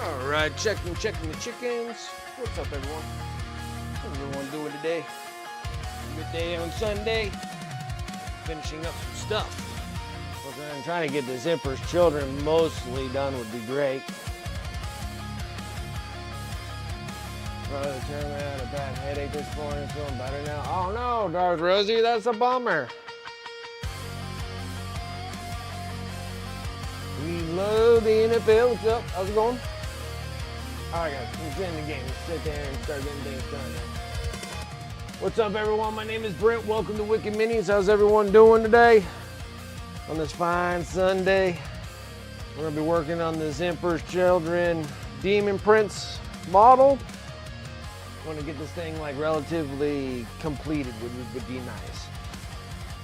All right, checking the chickens. What's up, everyone? How's everyone doing today? Good day on Sunday. Finishing up some stuff. I'm trying to get the Emperor's Children mostly done would be great. Brother, turn me out a bad headache this morning. Feeling better now. Oh no, Darth Rosie, that's a bummer. We love the NFL. What's up? How's it going? All right, guys, let's get in the game. Let's sit there and start getting things done. What's up, everyone? My name is Brent. Welcome to Wicked Minis. How's everyone doing today? On this fine Sunday, we're gonna be working on this Emperor's Children Demon Prince model. I want to get this thing like relatively completed, which would be nice.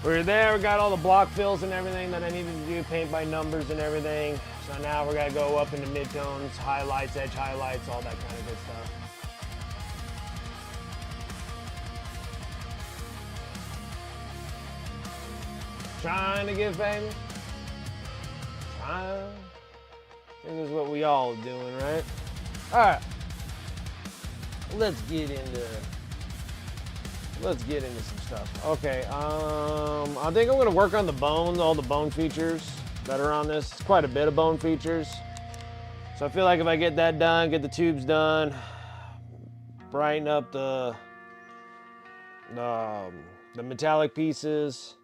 We're there, we got all the block fills and everything that I needed to do, paint by numbers and everything. So now we're gonna go up into midtones, highlights, edge highlights, all that kind of good stuff. Trying to get famous. This is what we all doing, right? All right. Let's get into some stuff. Okay, I think I'm gonna work on the bones, all the bone features that are on this. It's quite a bit of bone features. So I feel like if I get that done, get the tubes done, brighten up the metallic pieces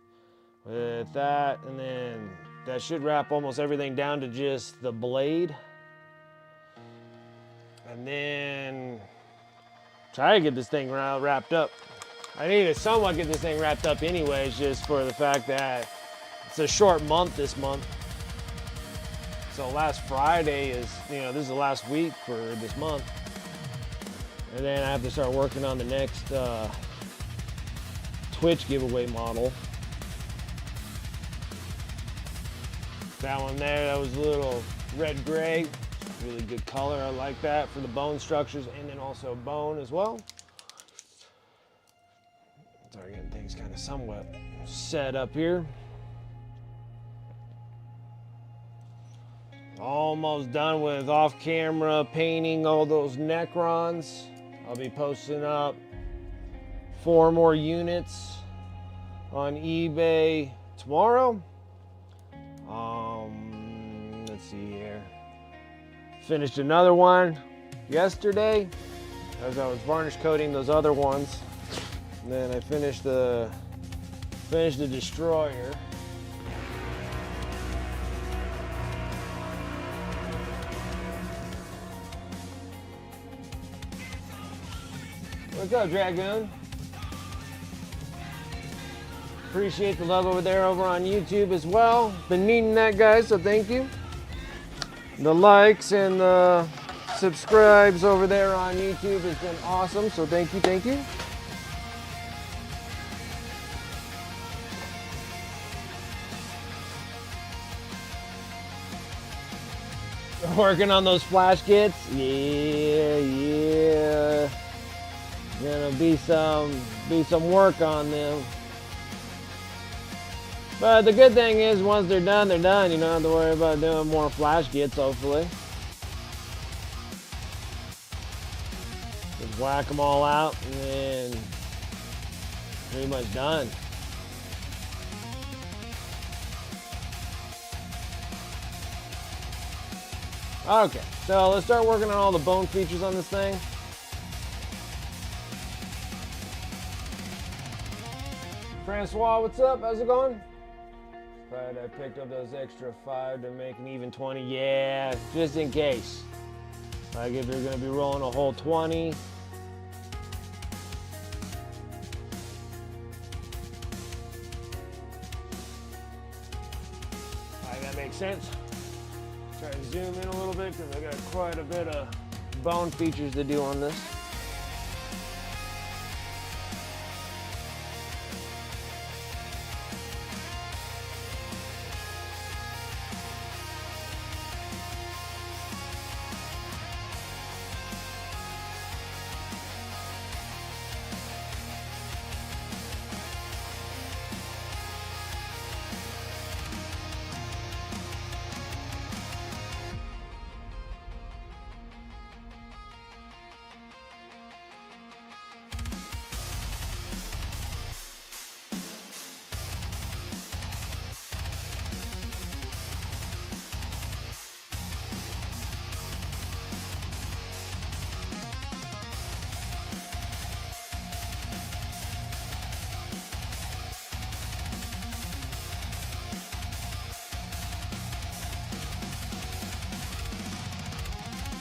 with that, and then that should wrap almost everything down to just the blade. And then try to get this thing wrapped up. I need to somewhat get this thing wrapped up anyways, just for the fact that it's a short month this month. So last Friday is, this is the last week for this month. And then I have to start working on the next Twitch giveaway model. That one there, that was a little red-gray. Really good color, I like that for the bone structures and then also bone as well. Start getting things kind of somewhat set up here. Almost done with off-camera painting all those Necrons. I'll be posting up 4 more units on eBay tomorrow. Let's see here. Finished another one yesterday as I was varnish coating those other ones. And then I finished the Destroyer. What's up, Dragoon? Appreciate the love over there over on YouTube as well. Been needing that, guys, so thank you. The likes and the subscribes over there on YouTube has been awesome, so thank you, thank you. Working on those flash kits? Yeah. Gonna be some work on them. But the good thing is, once they're done, they're done. You don't have to worry about doing more flash kits, hopefully. Just whack them all out and then pretty much done. Okay, so let's start working on all the bone features on this thing. Francois, what's up? How's it going? Right, I picked up those extra 5 to make an even 20. Yeah, just in case. Like if you're gonna be rolling a whole 20. Alright, that makes sense. Try to zoom in a little bit because I got quite a bit of bone features to do on this.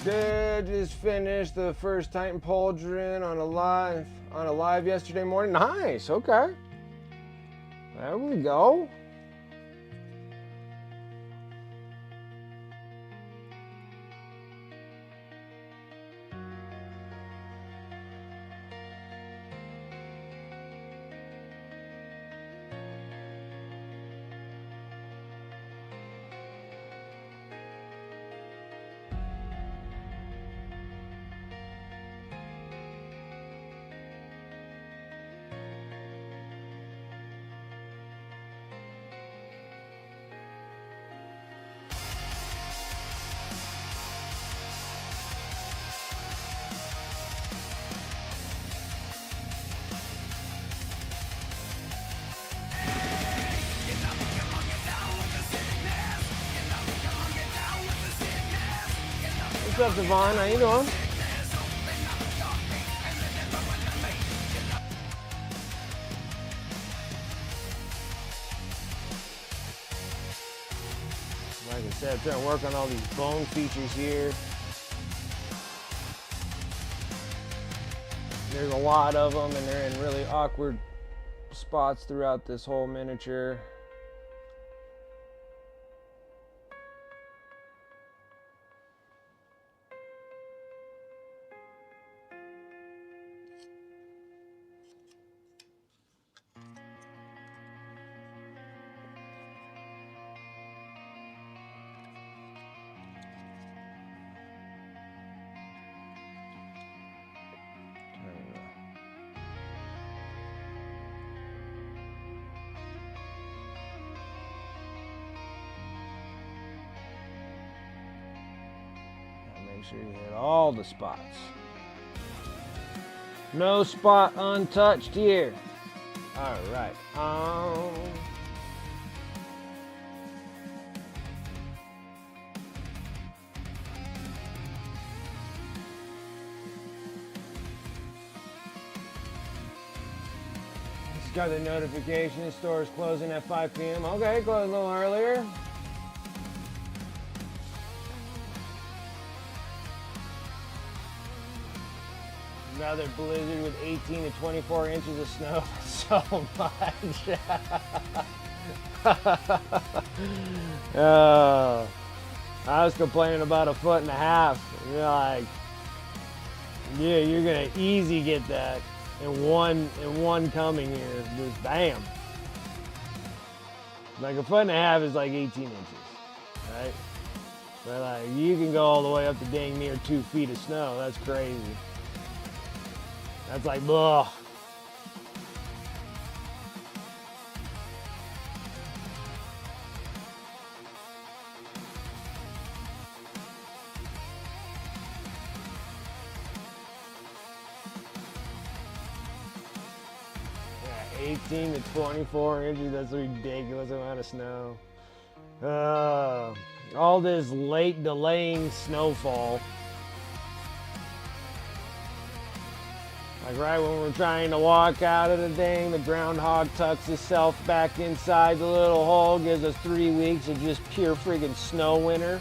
Did just finish the first Titan Pauldron on a live yesterday morning. Nice, okay. There we go. What's up, Devon? How you doing? Like I said, I'm trying to work on all these bone features here. There's a lot of them, and they're in really awkward spots throughout this whole miniature. Make sure you hit all the spots. No spot untouched here. All right. Just got the notification. Store is closing at 5 p.m. Okay, close a little earlier. Another blizzard with 18 to 24 inches of snow. So much. I was complaining about 1.5 feet. You're like, yeah, you're gonna easy get that in one coming here. Just bam. Like 1.5 feet is like 18 inches, right? But like you can go all the way up to dang near 2 feet of snow. That's crazy. That's like, ugh. Yeah, 18 to 24 inches, that's a ridiculous amount of snow. All this late delaying snowfall. Like right when we're trying to walk out of the thing, the groundhog tucks itself back inside the little hole, gives us 3 weeks of just pure freaking snow winter.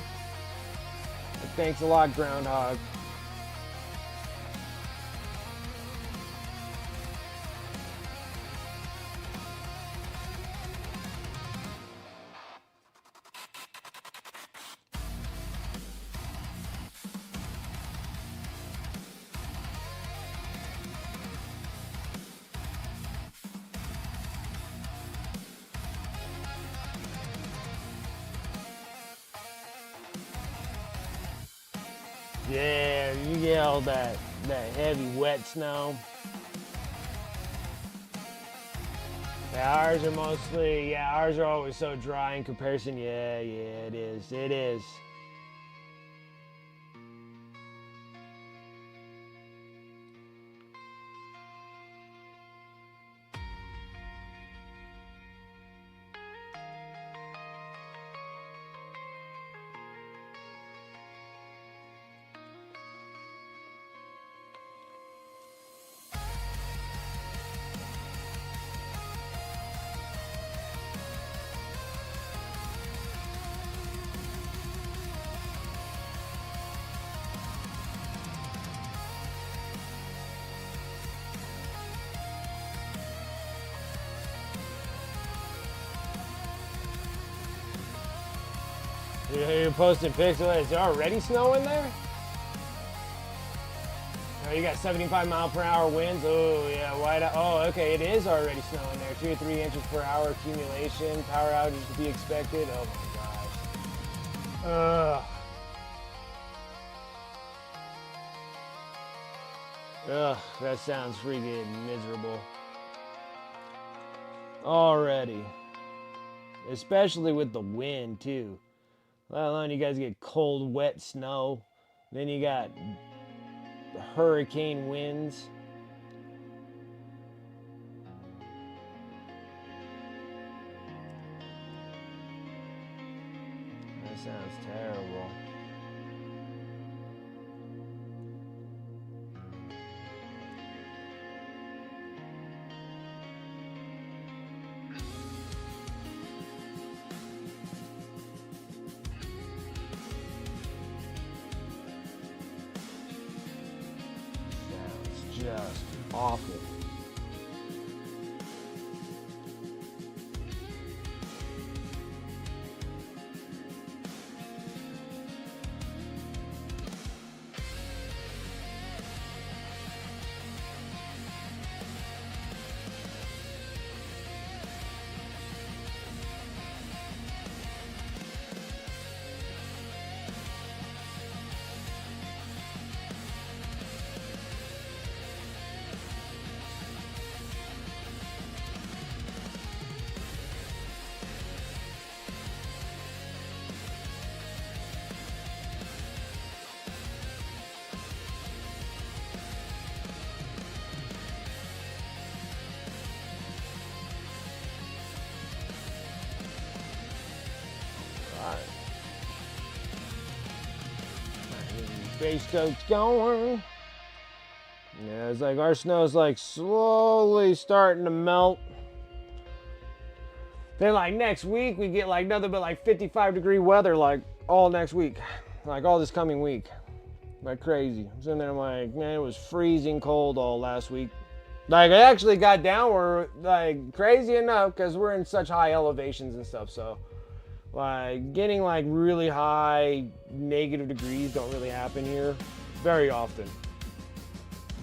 Like, thanks a lot, groundhog. Yeah, you get all that heavy wet snow. Yeah, ours are always so dry in comparison. Yeah, it is. are posting pics. Is there already snow in there? Oh, you got 75-mile-per-hour winds. Oh, yeah. Oh, okay. It is already snowing there. 2 or 3 inches per hour accumulation. Power outages to be expected. Oh, my gosh. Ugh. Ugh, that sounds freaking miserable. Already. Especially with the wind, too. Let alone you guys get cold, wet snow. Then you got hurricane winds. That sounds terrible. Just awful. Base coat's going. Yeah, it's like our snow's like slowly starting to melt. Then like next week we get like nothing but like 55-degree weather like all next week. Like all this coming week. Like crazy. So then I'm like, man, it was freezing cold all last week. Like it actually got downward like crazy enough because we're in such high elevations and stuff, so like getting like really high negative degrees don't really happen here very often.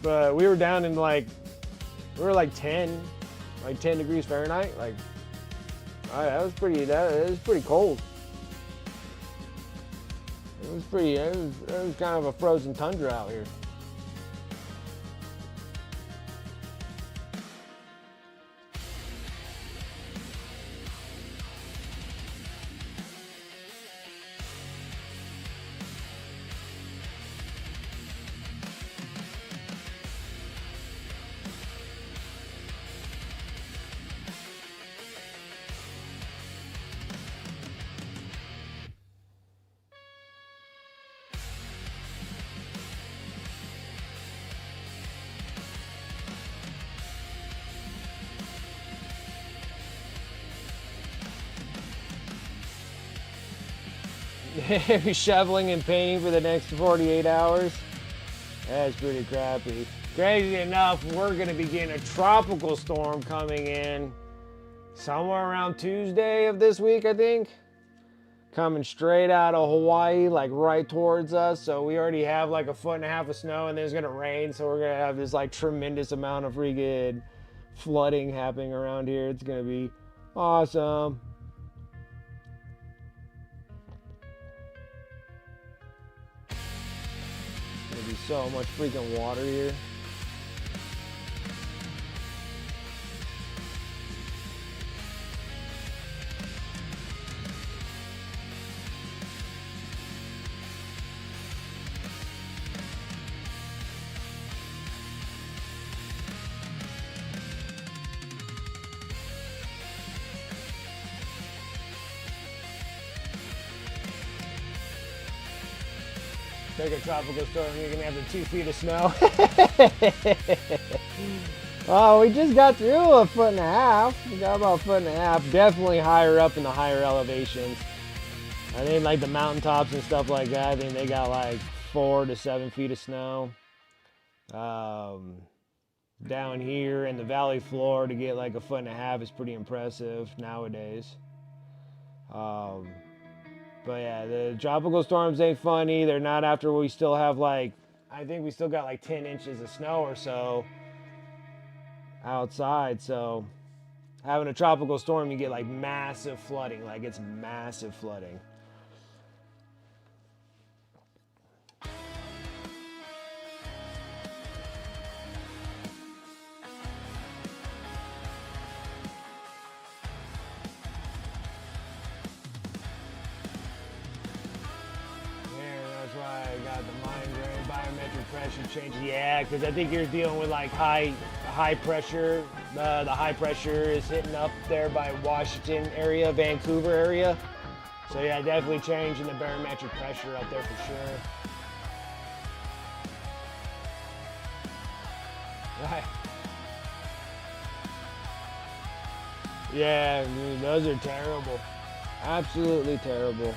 But we were down in like, we were like 10 degrees Fahrenheit. Like, that was pretty cold. It was kind of a frozen tundra out here. Be shoveling and painting for the next 48 hours. That's pretty crappy. Crazy enough, we're gonna be getting a tropical storm coming in somewhere around Tuesday of this week, I think. Coming straight out of Hawaii, like right towards us. So we already have like 1.5 feet of snow, and then it's gonna rain. So we're gonna have this like tremendous amount of freaking flooding happening around here. It's gonna be awesome. There's gonna be so much freaking water here. Take a tropical storm, you're gonna have the 2 feet of snow. Oh, we just got through 1.5 feet. We got about 1.5 feet. Definitely higher up in the higher elevations. I think like the mountaintops and stuff like that, I think they got like 4 to 7 feet of snow. Down here in the valley floor to get like 1.5 feet is pretty impressive nowadays. But yeah, the tropical storms ain't funny. They're not after we still have like, I think we still got like 10 inches of snow or so outside. So having a tropical storm, you get like massive flooding. Like it's massive flooding. Pressure change, yeah, because I think you're dealing with like high pressure. The high pressure is hitting up there by Washington area, Vancouver area. So yeah, definitely changing the barometric pressure up there for sure. Right. Yeah, dude, those are terrible. Absolutely terrible.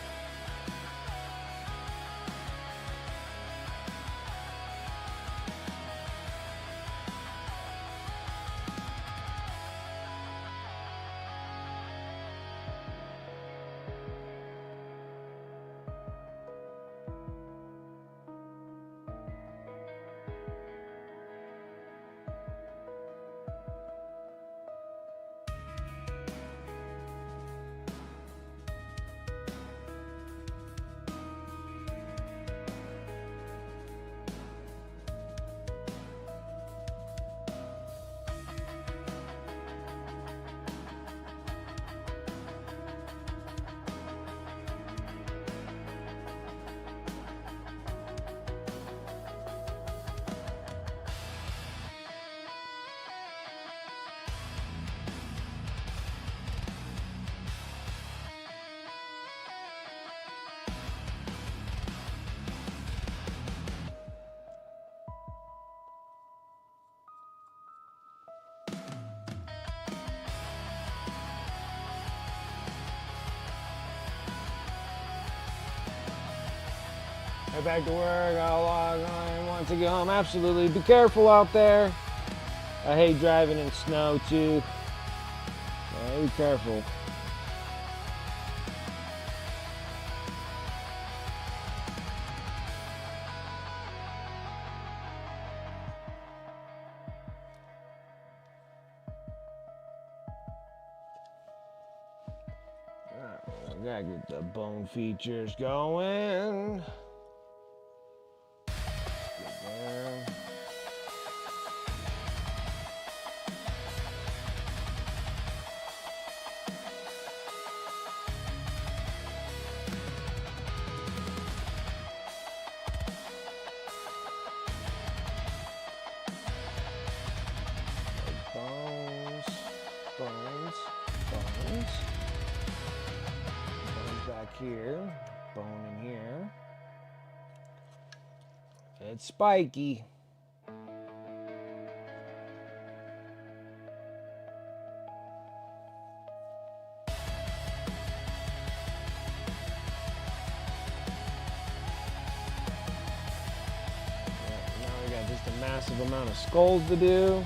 Head back to work, I'll log on, want to get home. Absolutely, be careful out there. I hate driving in snow too. Yeah, be careful. Alright, I gotta get the bone features going. There. Bones back here, bone in here. It's spiky. Now we got just a massive amount of skulls to do.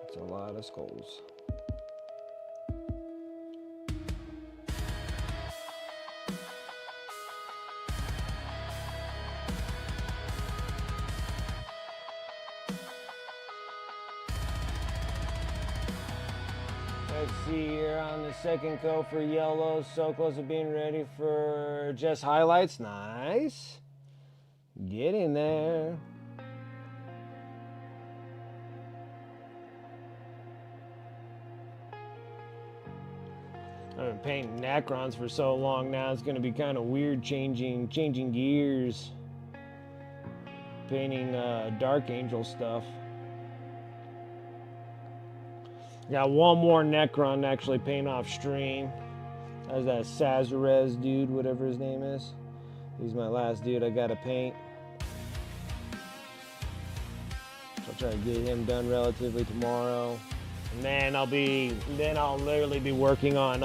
It's a lot of skulls. Let's see here on the second coat for yellow. So close to being ready for just highlights. Nice. Get in there. I've been painting Necrons for so long now, it's going to be kind of weird changing gears. Painting Dark Angel stuff. Got one more Necron to actually paint off stream. There's that Sazarez dude, whatever his name is. He's my last dude I gotta paint. So I'll try to get him done relatively tomorrow. And then I'll literally be working on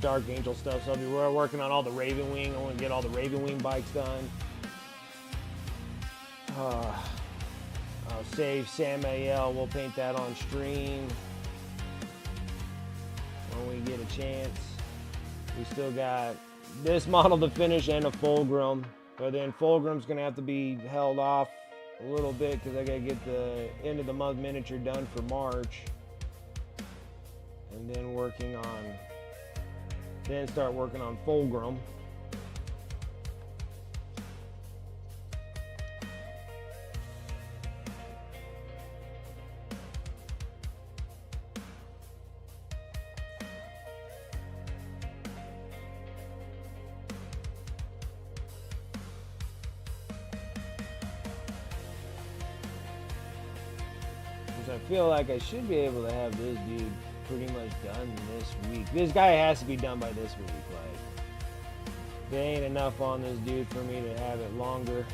Dark Angel stuff. So we're working on all the Raven Wing. I want to get all the Raven Wing bikes done. I'll save Samael. We'll paint that on stream when we get a chance. We still got this model to finish and a Fulgrim, but then Fulgrim's gonna have to be held off a little bit because I gotta get the end of the month miniature done for March, and then start working on Fulgrim. I feel like I should be able to have this dude pretty much done this week. This guy has to be done by this week. Like, there ain't enough on this dude for me to have it longer.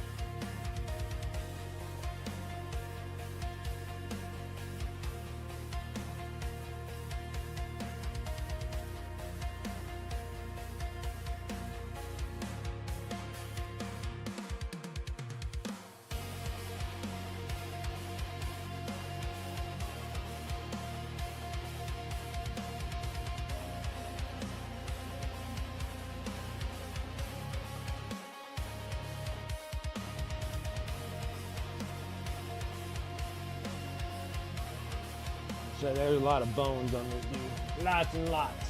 So there's a lot of bones on this dude. Lots and lots.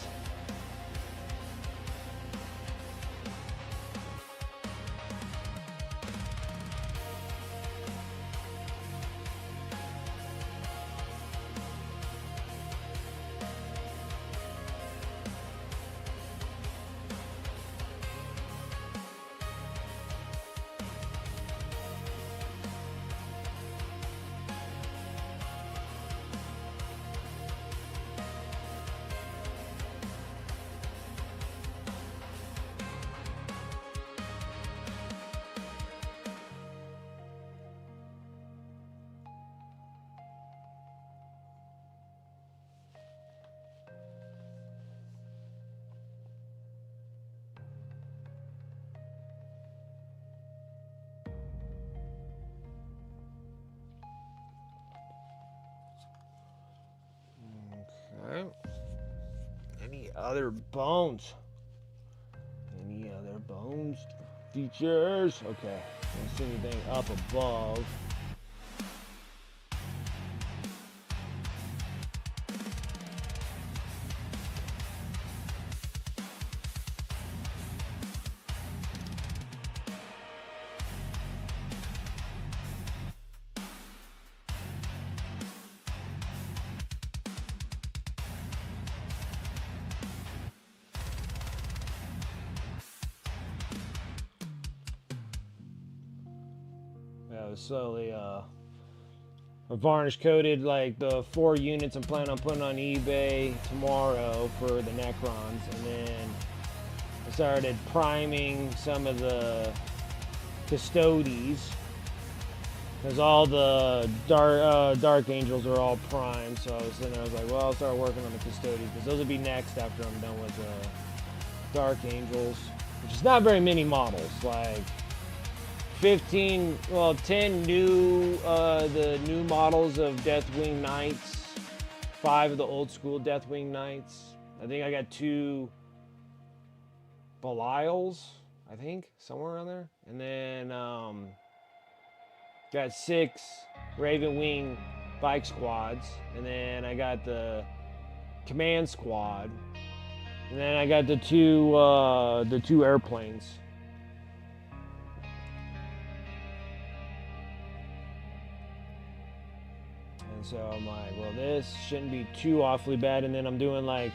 Okay. Any other bones? Any other bones? Features? Okay. Don't see anything up above. Slowly varnish coated like the 4 units I'm planning on putting on eBay tomorrow for the Necrons, and then I started priming some of the Custodes because all the Dark Angels are all primed. So I was like, well, I'll start working on the Custodes because those will be next after I'm done with Dark Angels, which is not very many models, like 10 new, the new models of Deathwing Knights, 5 of the old school Deathwing Knights. I think I got 2 Belials, I think, somewhere around there. And then got 6 Raven Wing bike squads. And then I got the command squad. And then I got the two airplanes. So I'm like, well, this shouldn't be too awfully bad. And then I'm doing like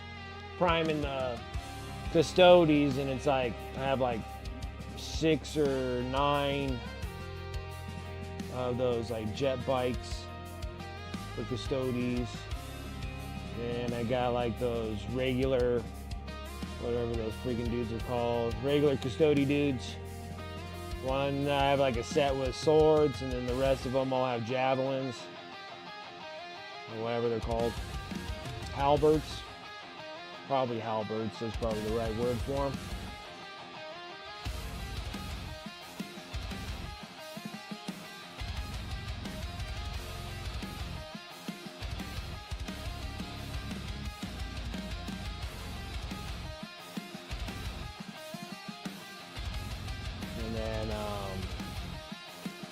priming the Custodes, and it's like I have like 6 or 9 of those like jet bikes for Custodes. And I got like those regular, whatever those freaking dudes are called, regular Custode dudes. One I have like a set with swords, and then the rest of them all have javelins. Or whatever they're called, halberds. Probably halberds is probably the right word for them. And then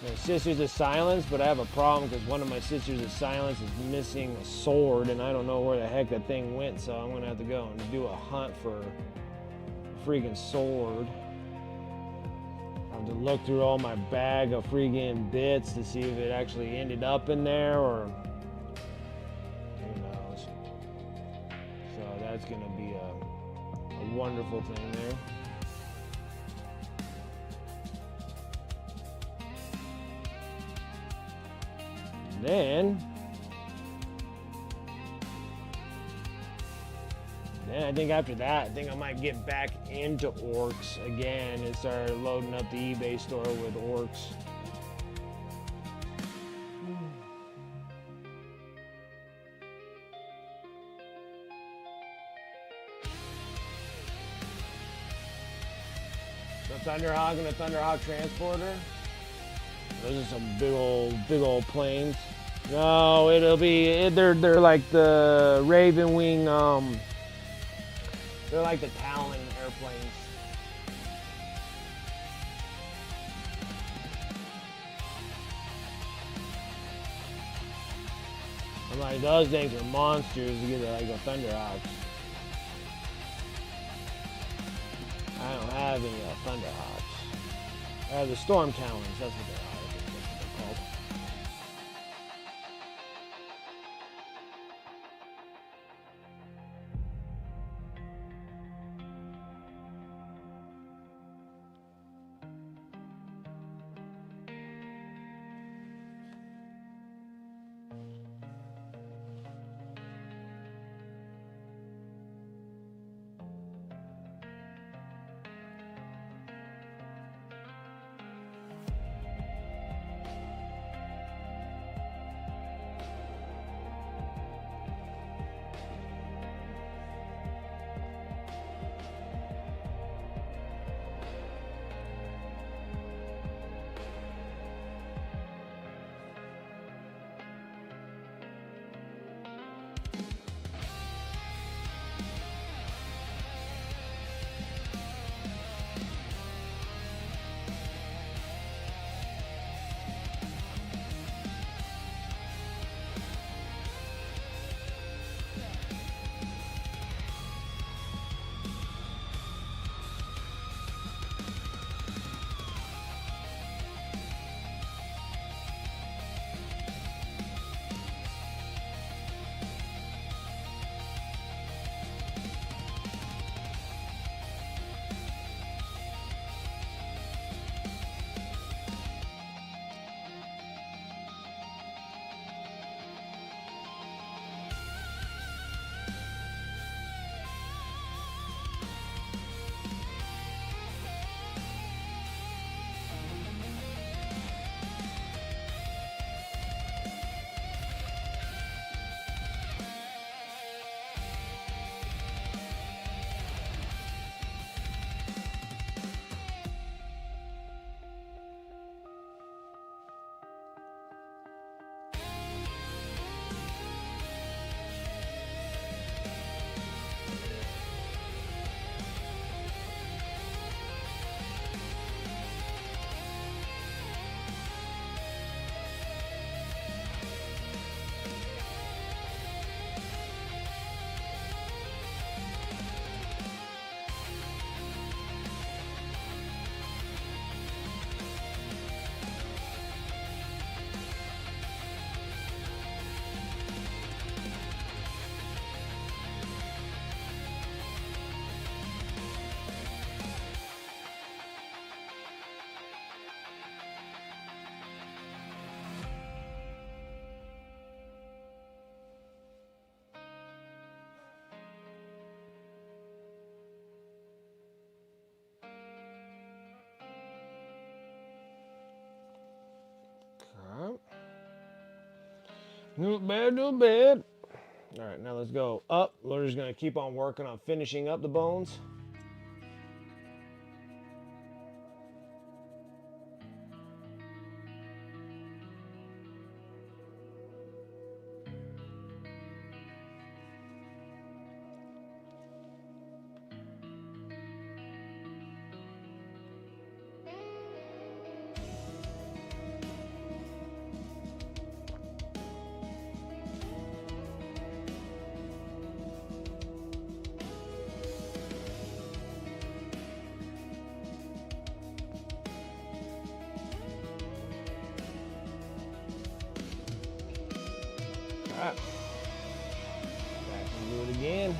my Sisters of Silence, but I have a problem because one of my Sisters of Silence is missing a sword, and I don't know where the heck that thing went, so I'm gonna have to go and do a hunt for a freaking sword. I have to look through all my bag of freaking bits to see if it actually ended up in there, or who knows. So that's gonna be a wonderful thing there. Then I think after that, I think I might get back into orcs again and start loading up the eBay store with orcs. The Thunderhawk and the Thunderhawk transporter. Those are some big old planes. No, it'll be they're like the Ravenwing. They're like the Talon airplanes. I'm like, those things are monsters to get like the Thunderhawks. I don't have any Thunderhawks. I have the Storm Talons. That's what they are. I think that's what they're called. Not bad, not bad. All right, now let's go up. We're just gonna keep on working on finishing up the bones. All right, back and do it again.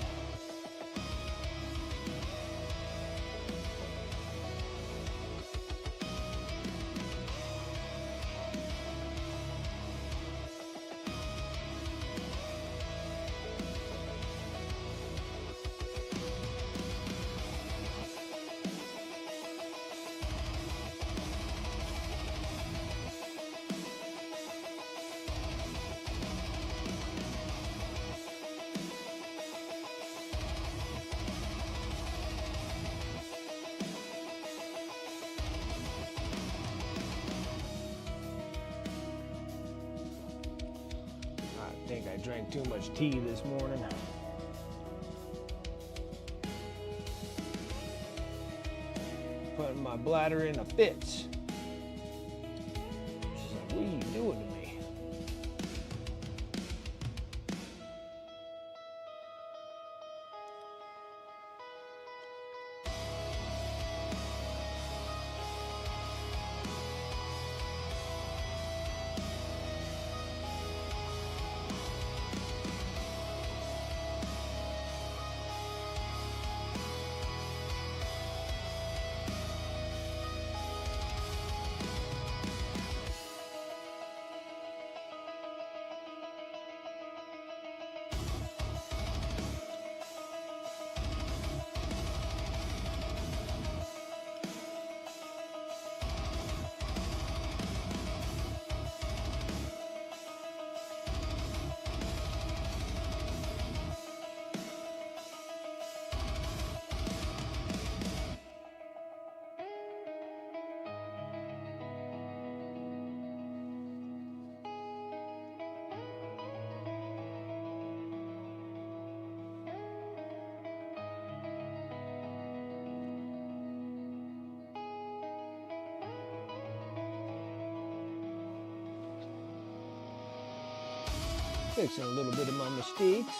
I think I drank too much tea this morning. Putting my bladder in a fit. She's like, what are you doing to me? Fixing a little bit of my mistakes.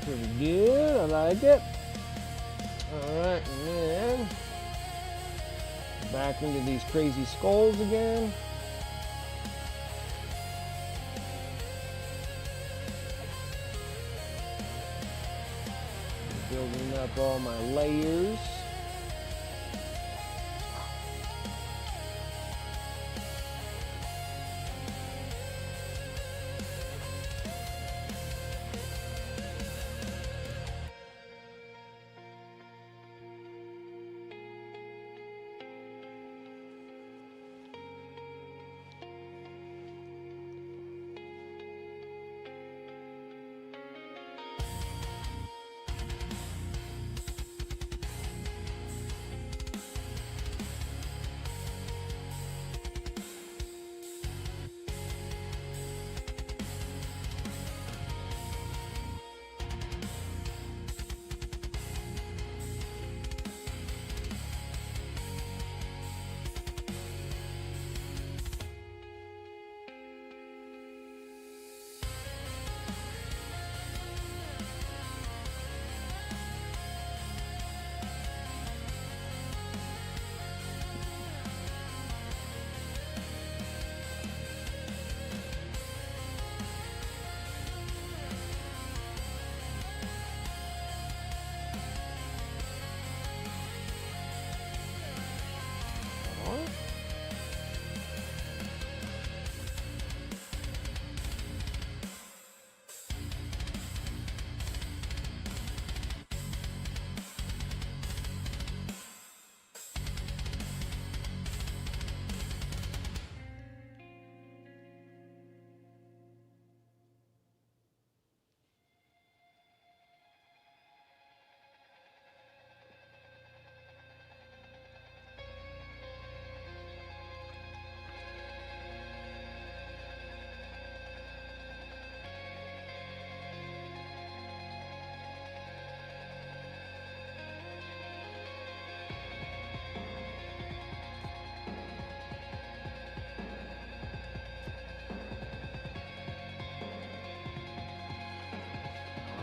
Pretty good. I like it. Alright, and then back into these crazy skulls again. Building up all my layers.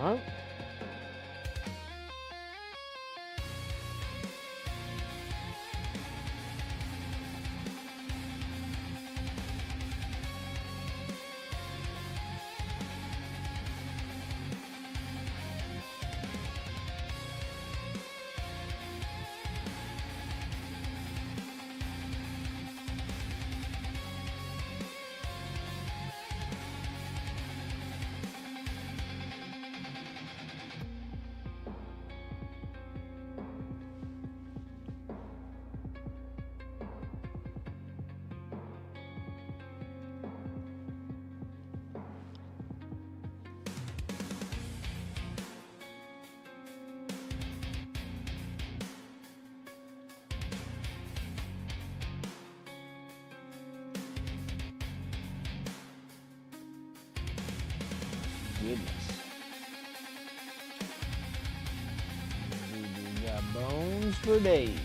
Alright. Goodness. We got bones for days.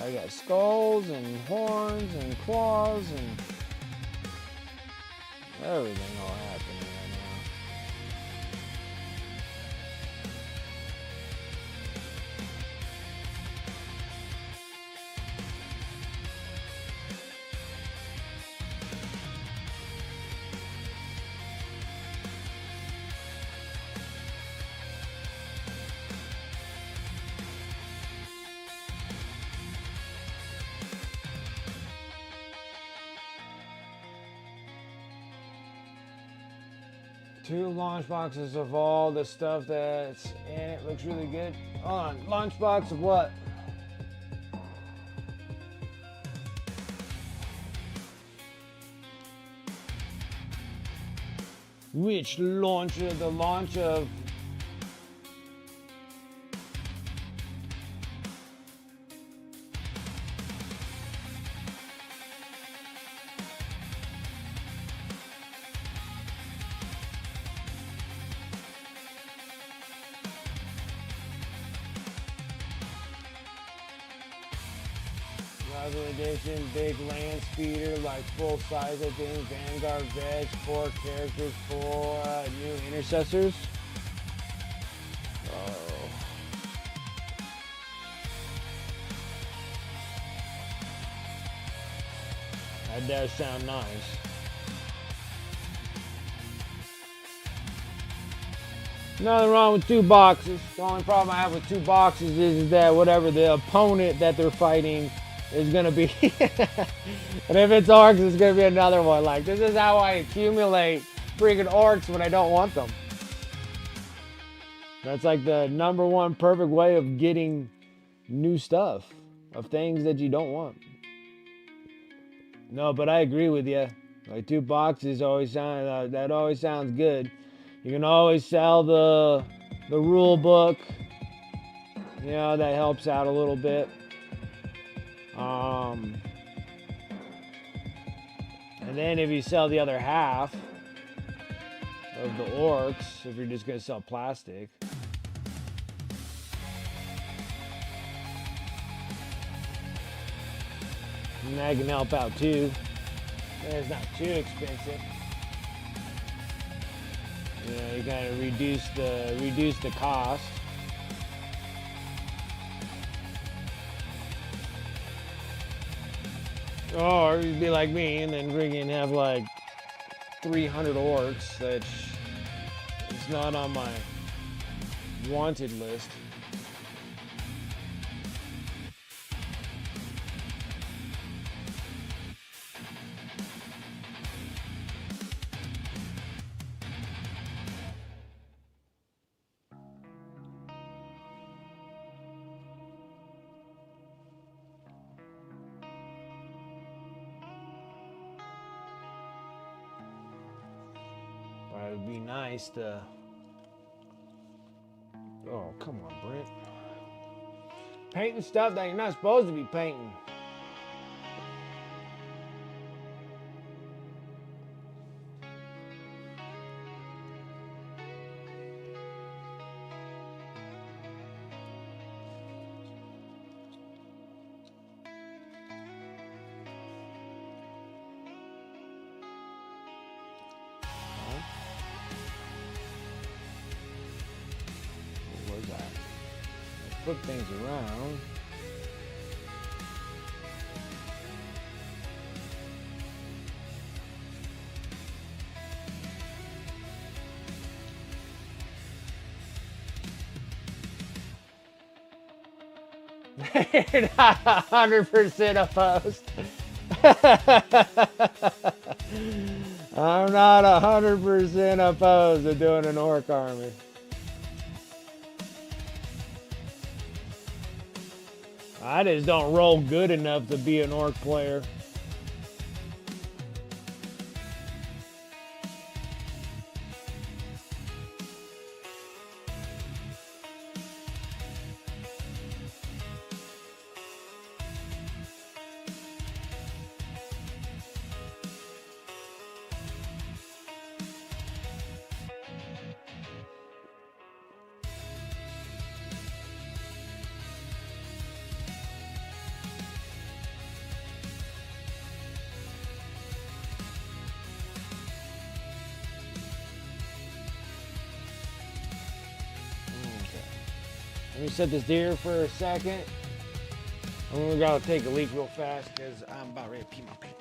I got skulls and horns and claws and everything all happening right now. Two launch boxes of all the stuff that's in it. Looks really good. Hold on. Launch box of what? Which launcher? The launch of... Rival Edition, big land speeder, like full size, I think. Vanguard Veg, 4 characters, 4 new intercessors. Oh. That does sound nice. Nothing wrong with 2 boxes. The only problem I have with 2 boxes is that whatever the opponent that they're fighting is going to be. And if it's orcs, it's going to be another one. Like, this is how I accumulate freaking orcs when I don't want them. That's like the #1 perfect way of getting new stuff, of things that you don't want. No, but I agree with you. Like 2 boxes always sound that always sounds good. You can always sell the rule book. You know, that helps out a little bit. And then if you sell the other half of the orcs, if you're just gonna sell plastic. And that can help out too. And it's not too expensive. You know, you kind of reduce the cost. Or you'd be like me and then freaking have like 300 orcs that it's not on my wanted list. It would be nice to. Oh, come on, Brent. Painting stuff that you're not supposed to be painting. What was that? Flip things around. You're not 100% opposed. I'm not 100% opposed to doing an orc army. I just don't roll good enough to be an orc player. Let me set this deer for a second. I'm gonna go take a leak real fast because I'm about ready to pee my pants.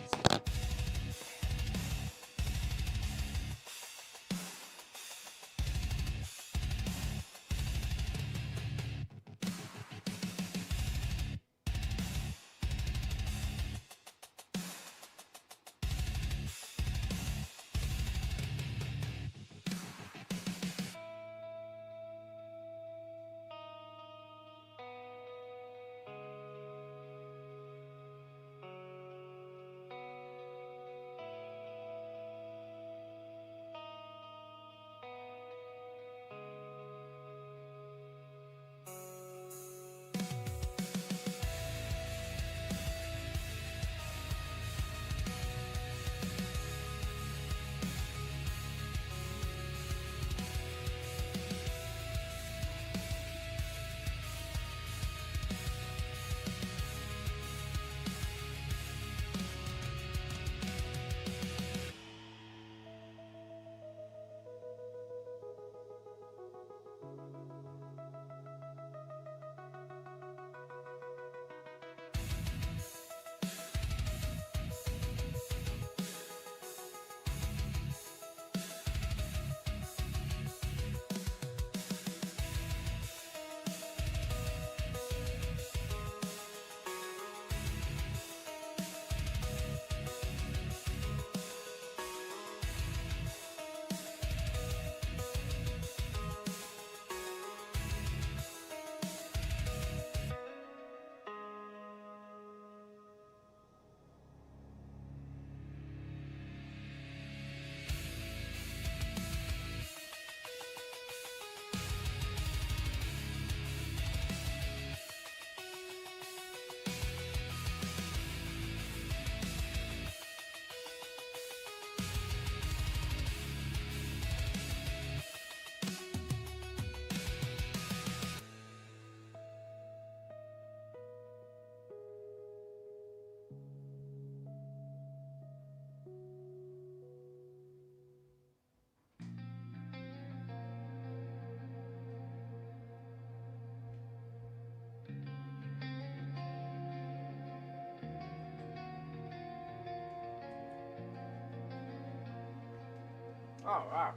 Oh, wow.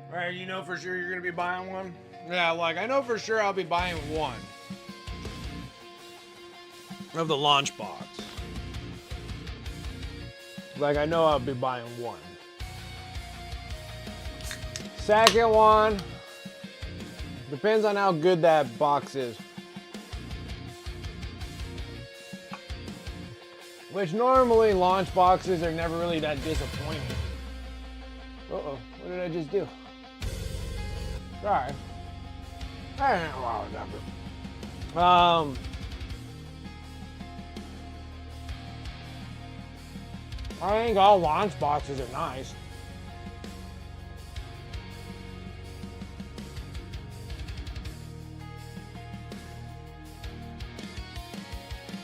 All right, you know for sure you're going to be buying one? Yeah, like, I know for sure I'll be buying one of the launch box. Like, I know I'll be buying one. Second one, depends on how good that box is. Which normally launch boxes are never really that disappointing. Uh-oh, what did I just do? Sorry. I don't know what I was after. I think all launch boxes are nice.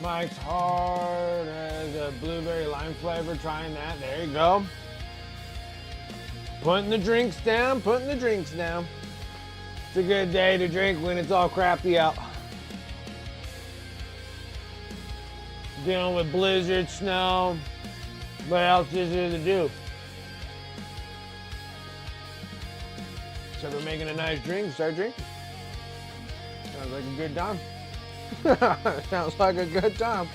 Mike's Hard has a blueberry lime flavor. Trying that. There you go. Putting the drinks down. Putting the drinks down. It's a good day to drink when it's all crappy out. Dealing with blizzard, snow. What else is there to do? Except for making a nice drink, start drinking. Sounds like a good time. Sounds like a good time.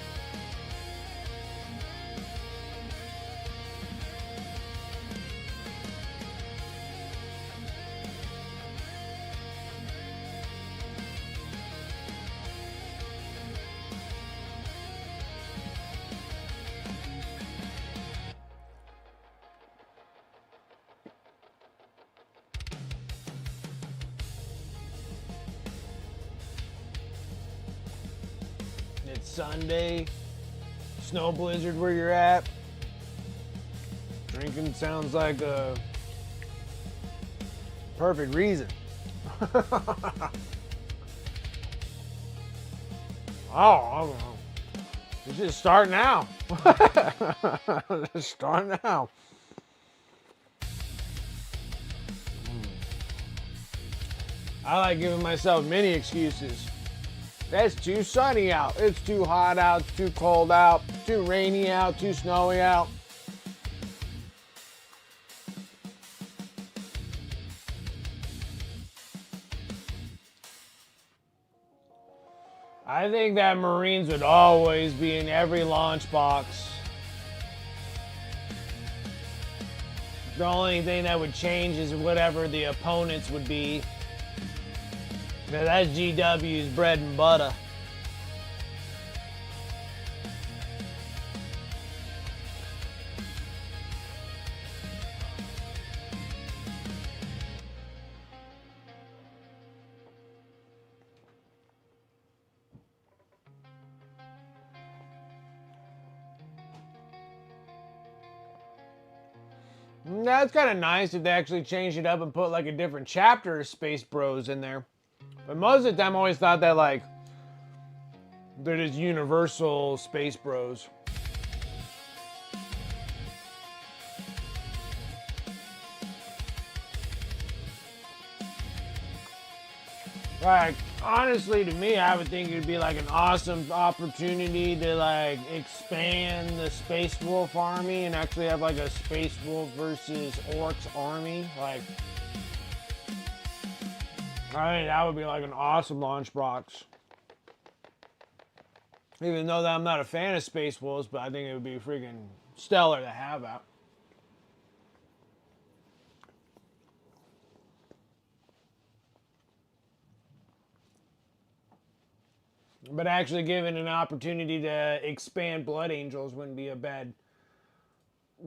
It's Sunday, snow blizzard where you're at. Drinking sounds like a perfect reason. Oh, I don't know. Just start now. Just start now. I like giving myself many excuses. It's too sunny out. It's too hot out. It's too cold out. Too rainy out. Too snowy out. I think that Marines would always be in every launch box. The only thing that would change is whatever the opponents would be. That's GW's bread and butter. That's kind of nice if they actually changed it up and put like a different chapter of Space Bros in there. But most of the time I always thought that like they're just universal Space Bros. Like, honestly, to me, I would think it'd be like an awesome opportunity to like expand the Space Wolf army and actually have like a Space Wolf versus Orcs army. Like, I think that would be like an awesome launch box. Even though that I'm not a fan of Space Wolves, but I think it would be freaking stellar to have that. But actually giving an opportunity to expand Blood Angels wouldn't be a bad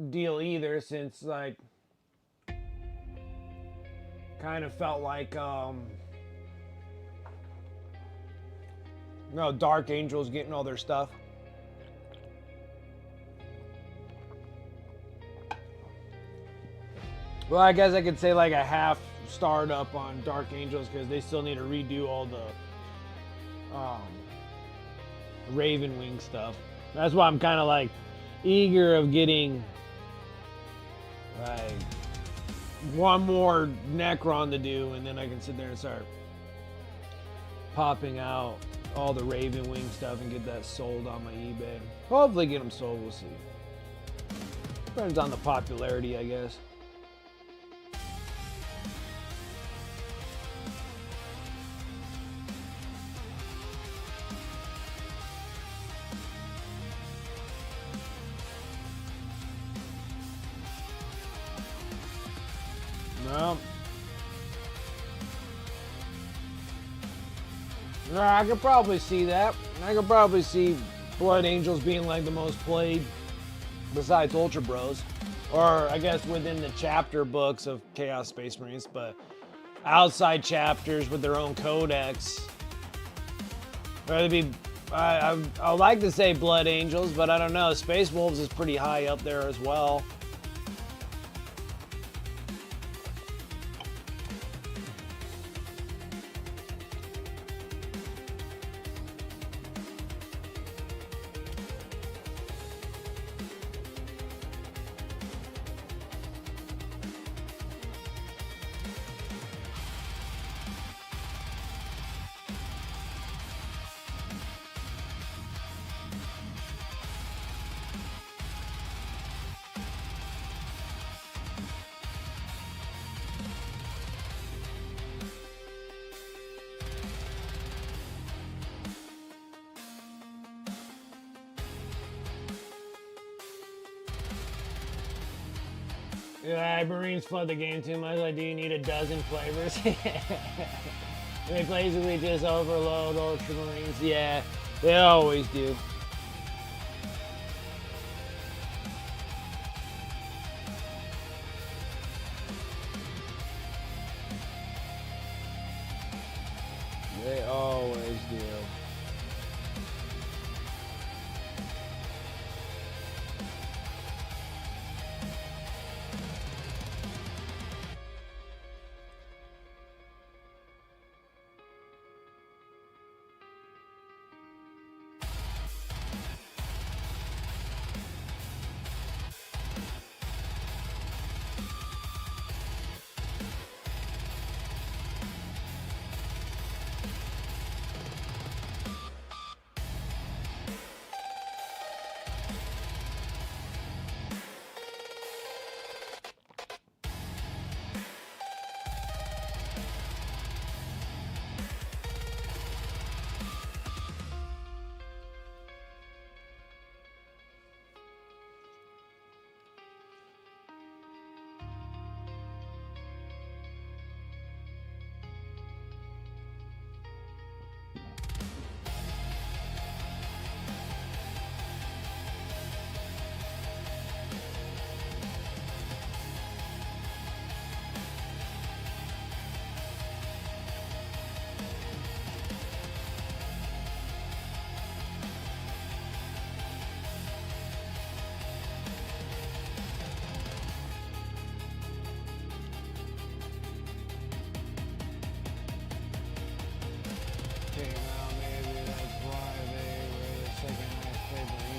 deal either, since like kind of felt like no, Dark Angels getting all their stuff. Well, I guess I could say like a half startup on Dark Angels because they still need to redo all the Raven Wing stuff. That's why I'm kind of like eager of getting like one more Necron to do, and then I can sit there and start popping out all the Raven Wing stuff and get that sold on my eBay. Hopefully get them sold, we'll see. Depends on the popularity, I guess. No. No, I could probably see that. I could probably see Blood Angels being like the most played besides Ultra Bros. Or I guess within the chapter books of Chaos Space Marines, but outside chapters with their own codex. Or it'd be, I like to say Blood Angels, but I don't know. Space Wolves is pretty high up there as well. Yeah, Marines flood the game too much. Like, do you need a dozen flavors? They basically just overload Ultramarines. Yeah, they always do. They always do.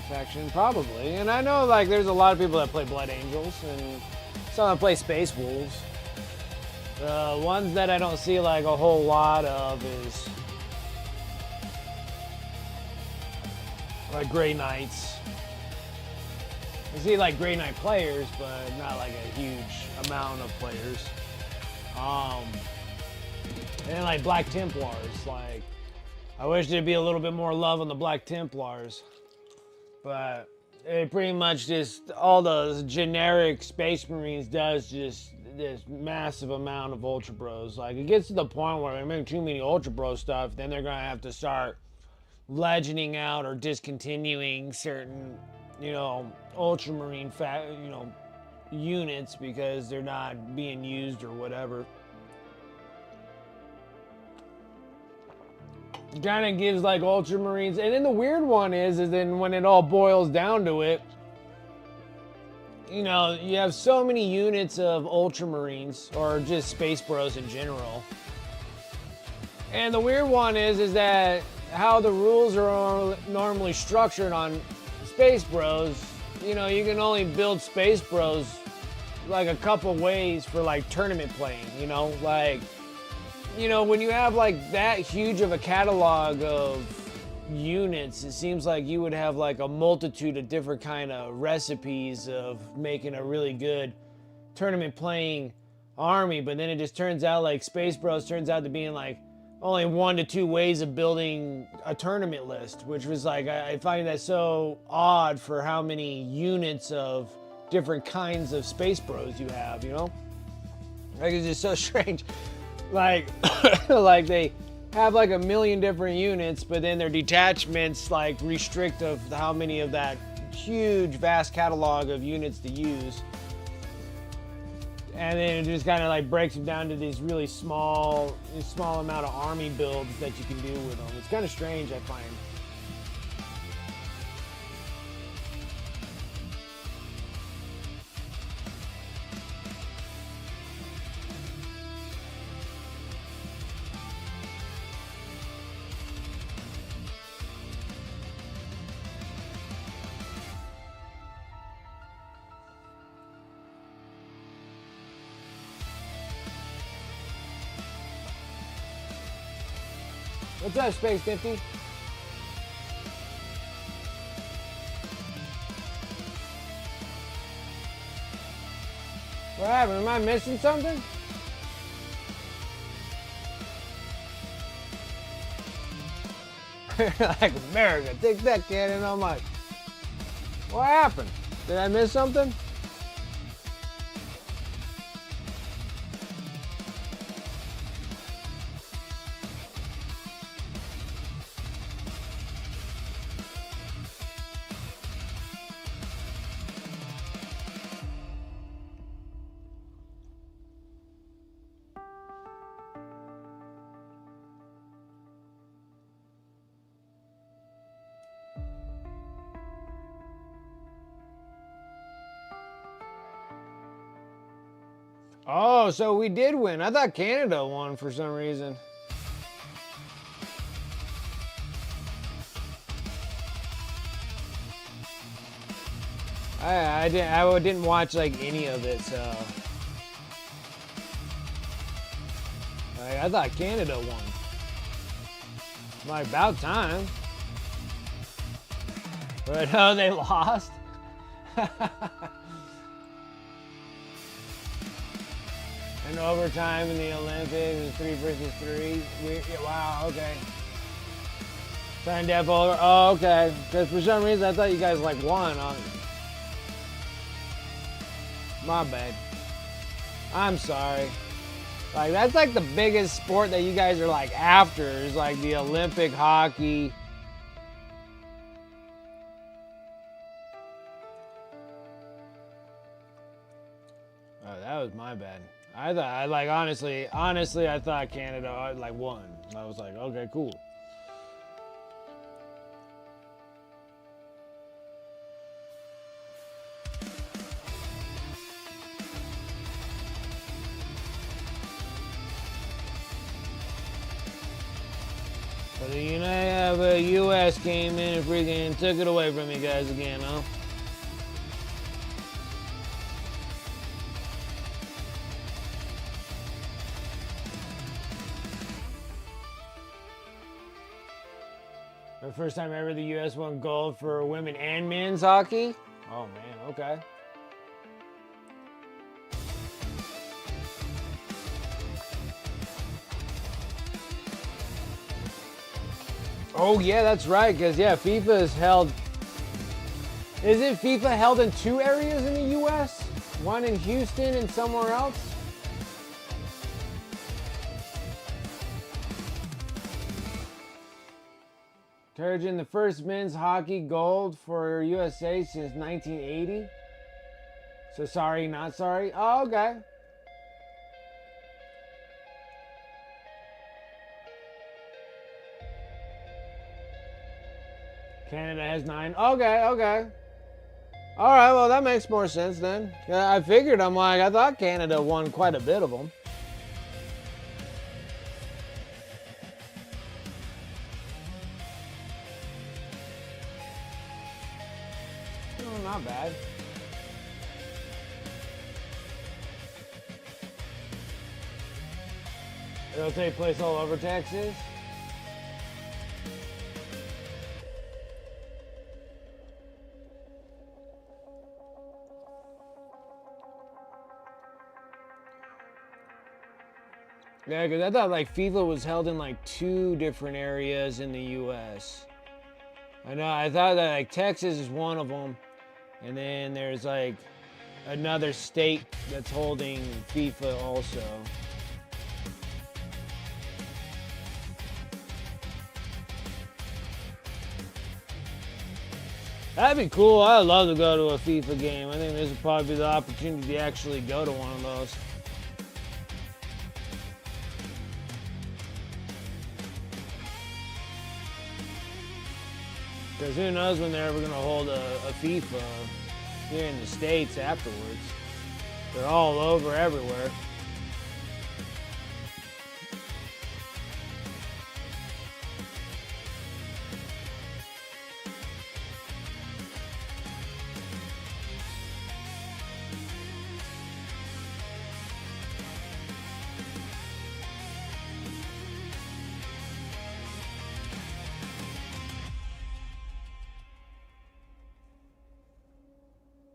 Faction, probably. And I know like there's a lot of people that play Blood Angels and some that play Space Wolves. The ones that I don't see like a whole lot of is like Grey Knights. I see like Grey Knight players, but not like a huge amount of players. And like Black Templars, like I wish there'd be a little bit more love on the Black Templars. But it pretty much just, all those generic Space Marines does just this massive amount of Ultra Bros. Like, it gets to the point where they make too many Ultra Bro stuff, then they're going to have to start legending out or discontinuing certain, you know, Ultramarine, units because they're not being used or whatever. Kind of gives like Ultramarines, and then the weird one is then when it all boils down to it, you know, you have so many units of Ultramarines or just Space Bros in general, and the weird one is that how the rules are normally structured on Space Bros. You know, you can only build Space Bros like a couple ways for like tournament playing. You know, like. You know, when you have like that huge of a catalog of units, it seems like you would have like a multitude of different kind of recipes of making a really good tournament playing army, but then it just turns out like Space Bros turns out to being like only 1 to 2 ways of building a tournament list, which was like, I find that so odd for how many units of different kinds of Space Bros you have, you know? Like, it's just so strange. Like, like they have like a million different units, but then their detachments like restrict of how many of that huge, vast catalog of units to use. And then it just kind of like breaks them down to these really small amount of army builds that you can do with them. It's kind of strange, I find. What's up, Space Nifty? What happened? Am I missing something? Like, America, take that cannon on my... What happened? Did I miss something? Oh, so we did win. I thought Canada won for some reason. I didn't watch like any of it, so I thought Canada won. Like, about time. But no, they lost. And overtime in the Olympics, 3 versus 3. Wow, okay. Sign Death Older. Oh, okay. Because for some reason I thought you guys like won on. My bad. I'm sorry. Like, that's like the biggest sport that you guys are like after is like the Olympic hockey. Oh, that was my bad. I thought, like, honestly, I thought Canada like won. I was like, okay, cool. But the U.S. came in and freaking took it away from you guys again, huh? The first time ever the U.S. won gold for women and men's hockey? Oh, man, okay. Oh, yeah, that's right, because, yeah, FIFA is held... Isn't FIFA held in 2 areas in the U.S.? One in Houston and somewhere else? Turgeon, the first men's hockey gold for USA since 1980. So sorry, not sorry. Oh, okay. Canada has 9. Okay, okay. All right, well, that makes more sense then. I figured, I thought Canada won quite a bit of them. Oh, not bad. It'll take place all over Texas. Yeah, because I thought like FIFA was held in like 2 different areas in the U.S. I know, I thought that like Texas is one of them, and then there's like another state that's holding FIFA also. That'd be cool. I'd love to go to a FIFA game. I think this would probably be the opportunity to actually go to one of those. Because who knows when they're ever going to hold a FIFA here in the States afterwards. They're all over everywhere.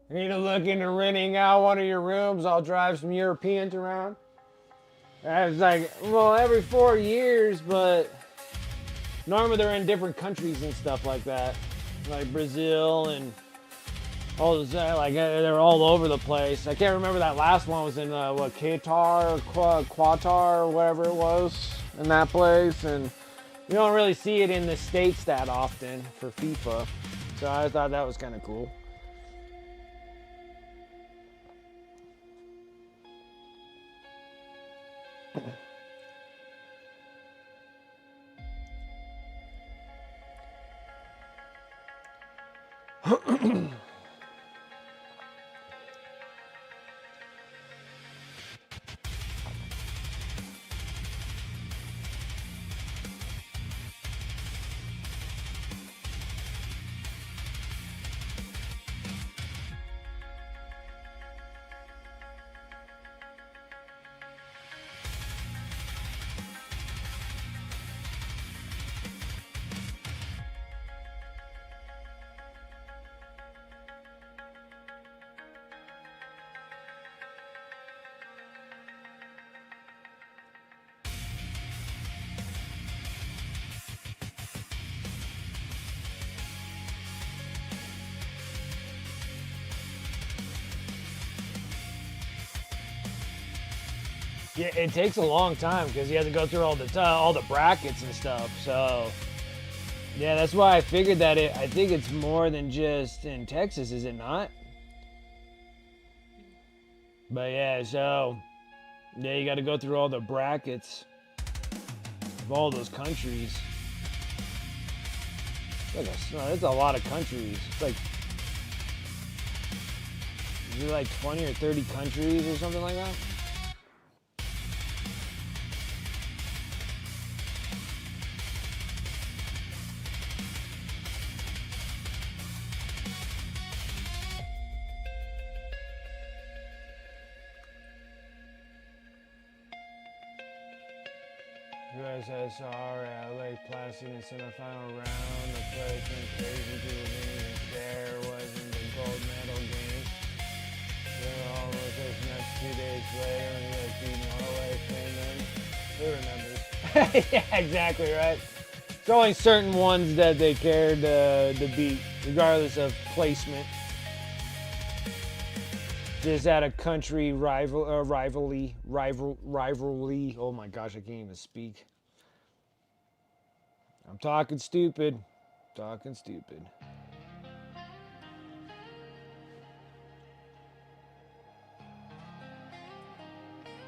You need to look into renting out one of your rooms. I'll drive some Europeans around. I was like, well, every 4 years, but normally they're in different countries and stuff like that. Like Brazil and all those, like they're all over the place. I can't remember that last one was in Qatar or Qatar or whatever it was in that place. And you don't really see it in the States that often for FIFA. So I thought that was kind of cool. Yeah, it takes a long time because you have to go through all the brackets and stuff. So, yeah, that's why I figured that I think it's more than just in Texas, is it not? But yeah, so yeah, you got to go through all the brackets of all those countries. It's a lot of countries. It's like, is it like 20 or 30 countries or something like that? USSR, Lake Placid in semifinal round. The place went crazy. People didn't even care. Wasn't the gold medal game. They were all with us next 2 days later when you guys beat Norway, Finland. Who remembers? Yeah, exactly right. It's only certain ones that they cared to beat, regardless of placement. Just at a country rivalry. Oh my gosh, I can't even speak. I'm talking stupid. Talking stupid.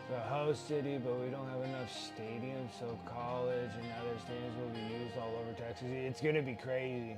The host city, but we don't have enough stadiums, so college and other stadiums will be used all over Texas. It's gonna be crazy.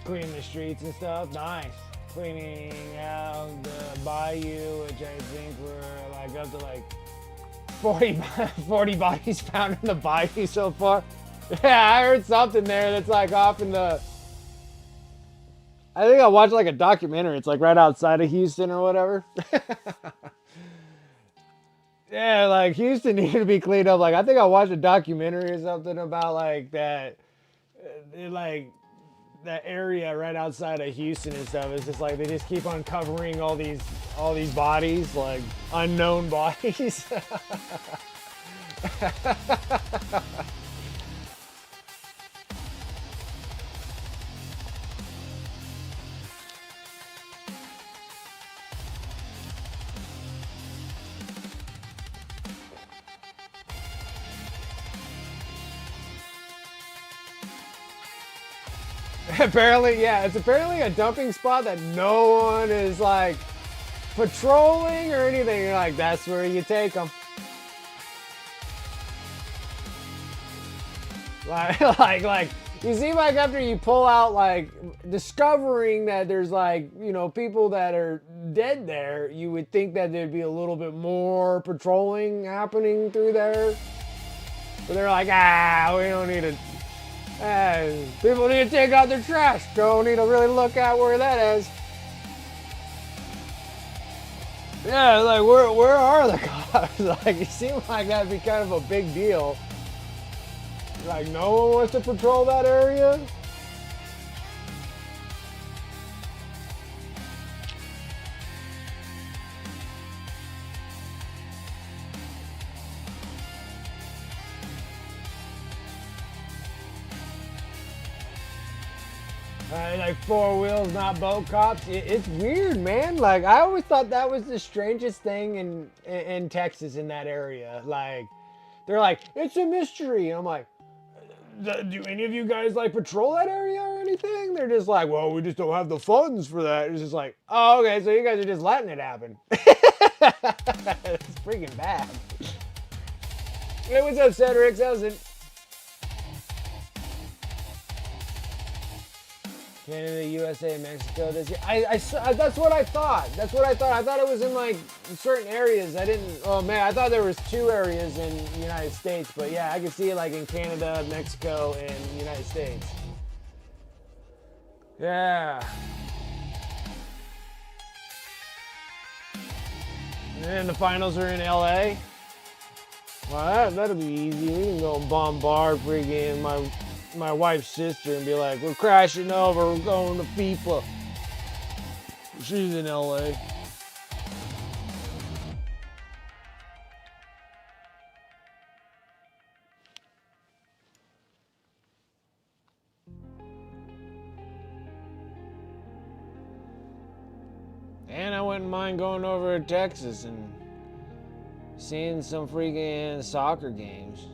cleaning the streets and stuff. Nice. Cleaning out the bayou, which I think we're like up to like 40 bodies found in the bayou so far. Yeah, I heard something there that's like off in the... I think I watched like a documentary. It's like right outside of Houston or whatever. Yeah, like Houston needed to be cleaned up. Like I think I watched a documentary or something about like that, like that area right outside of Houston and stuff. It's just like they just keep uncovering all these bodies, like unknown bodies. Apparently, yeah, it's apparently a dumping spot that no one is like patrolling or anything. You're like, that's where you take them. Like, you see, like after you pull out, like discovering that there's like, you know, people that are dead there, you would think that there'd be a little bit more patrolling happening through there. But they're like, we don't need to. People need to take out their trash. Don't need to really look at where that is. Yeah, like where are the cops? Like it seemed like that'd be kind of a big deal. Like no one wants to patrol that area. Like 4 wheels, not boat cops. It's weird, man. Like I always thought that was the strangest thing in Texas, in that area. Like they're like, it's a mystery. And I'm like, do any of you guys like patrol that area or anything? They're just like, well, we just don't have the funds for that. It's just like, oh, okay, so you guys are just letting it happen. It's freaking bad. Hey, what's up, Cedric? How's it? Canada, USA, Mexico this year. That's what I thought. That's what I thought. I thought it was in like certain areas. I didn't. Oh man, I thought there was 2 areas in the United States. But yeah, I can see it like in Canada, Mexico, and United States. Yeah. And then the finals are in LA. Well, that'll be easy. We can go bombard freaking my wife's sister and be like, we're crashing over, we're going to FIFA. She's in LA. And I wouldn't mind going over to Texas and seeing some freaking soccer games.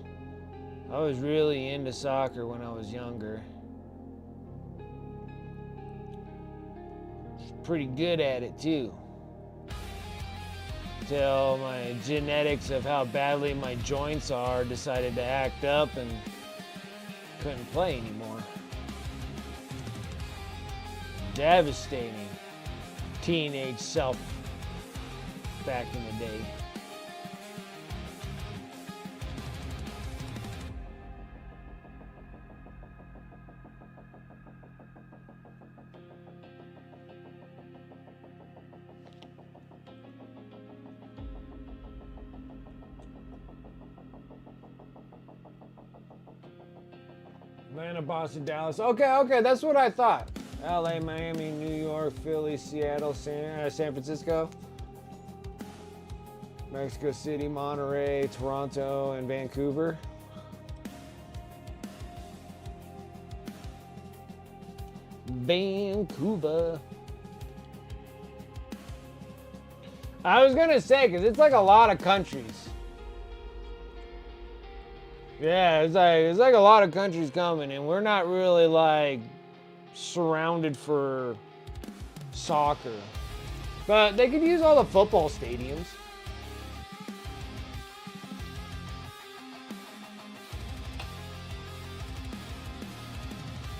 I was really into soccer when I was younger. Pretty good at it too. Till my genetics of how badly my joints are decided to act up and couldn't play anymore. Devastating teenage self back in the day. Atlanta, Boston, Dallas. Okay, that's what I thought. LA, Miami, New York, Philly, Seattle, San Francisco, Mexico City, Monterey, Toronto, and Vancouver. Vancouver. I was gonna say, because it's like a lot of countries. Yeah, it's like a lot of countries coming, and we're not really like surrounded for soccer. But they could use all the football stadiums.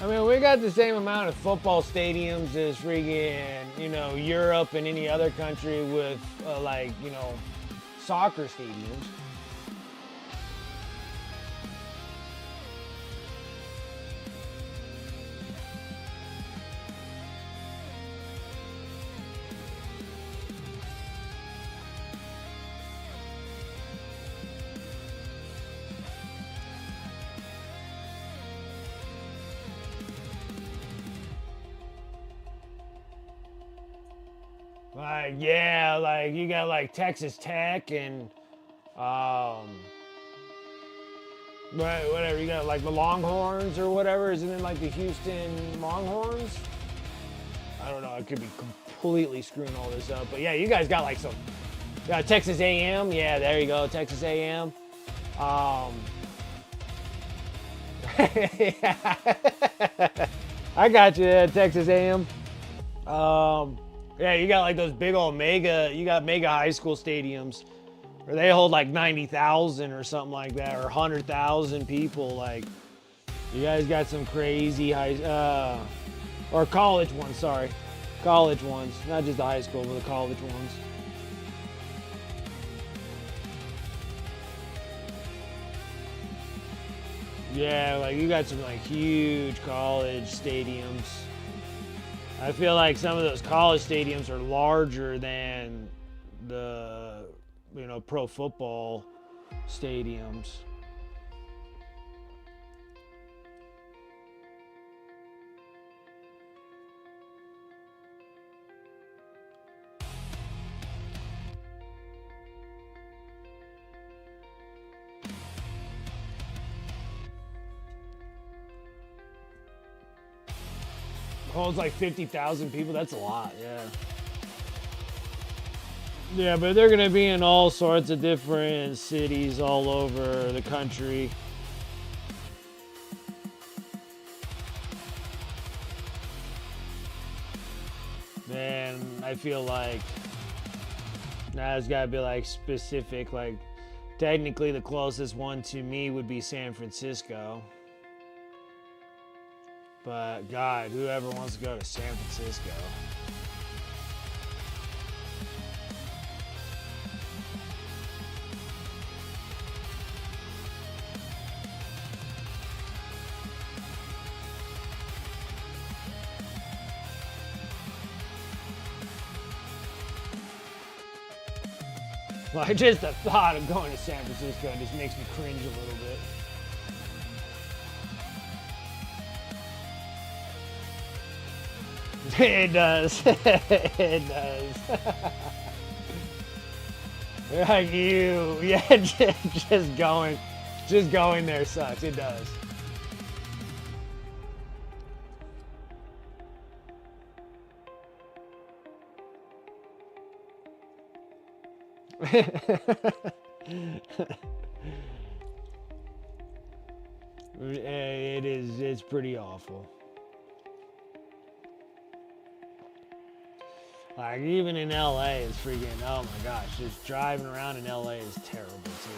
I mean, we got the same amount of football stadiums as freaking, Europe and any other country with, soccer stadiums. You got like Texas Tech and whatever. You got like the Longhorns or whatever. Isn't it like the Houston Longhorns? I don't know. I could be completely screwing all this up, but yeah, you guys got like some. You got Texas A&M. Yeah, there you go, Texas A&M. I got you, Texas A&M. Yeah, you got like those big old mega high school stadiums where they hold like 90,000 or something like that, or 100,000 people. Like, you guys got some crazy or college ones, sorry. College ones, not just the high school, but the college ones. Yeah, like you got some like huge college stadiums. I feel like some of those college stadiums are larger than the, pro football stadiums. Holds like 50,000 people. That's a lot, yeah. Yeah, but they're gonna be in all sorts of different cities all over the country. Then I feel like now it's gotta be like specific. Like technically the closest one to me would be San Francisco. But God, whoever wants to go to San Francisco. Like, just the thought of going to San Francisco just makes me cringe a little bit. It does. It does. Like you, yeah, just going there sucks. It does. It's pretty awful. Like, even in LA, it's freaking, oh my gosh, just driving around in LA is terrible too.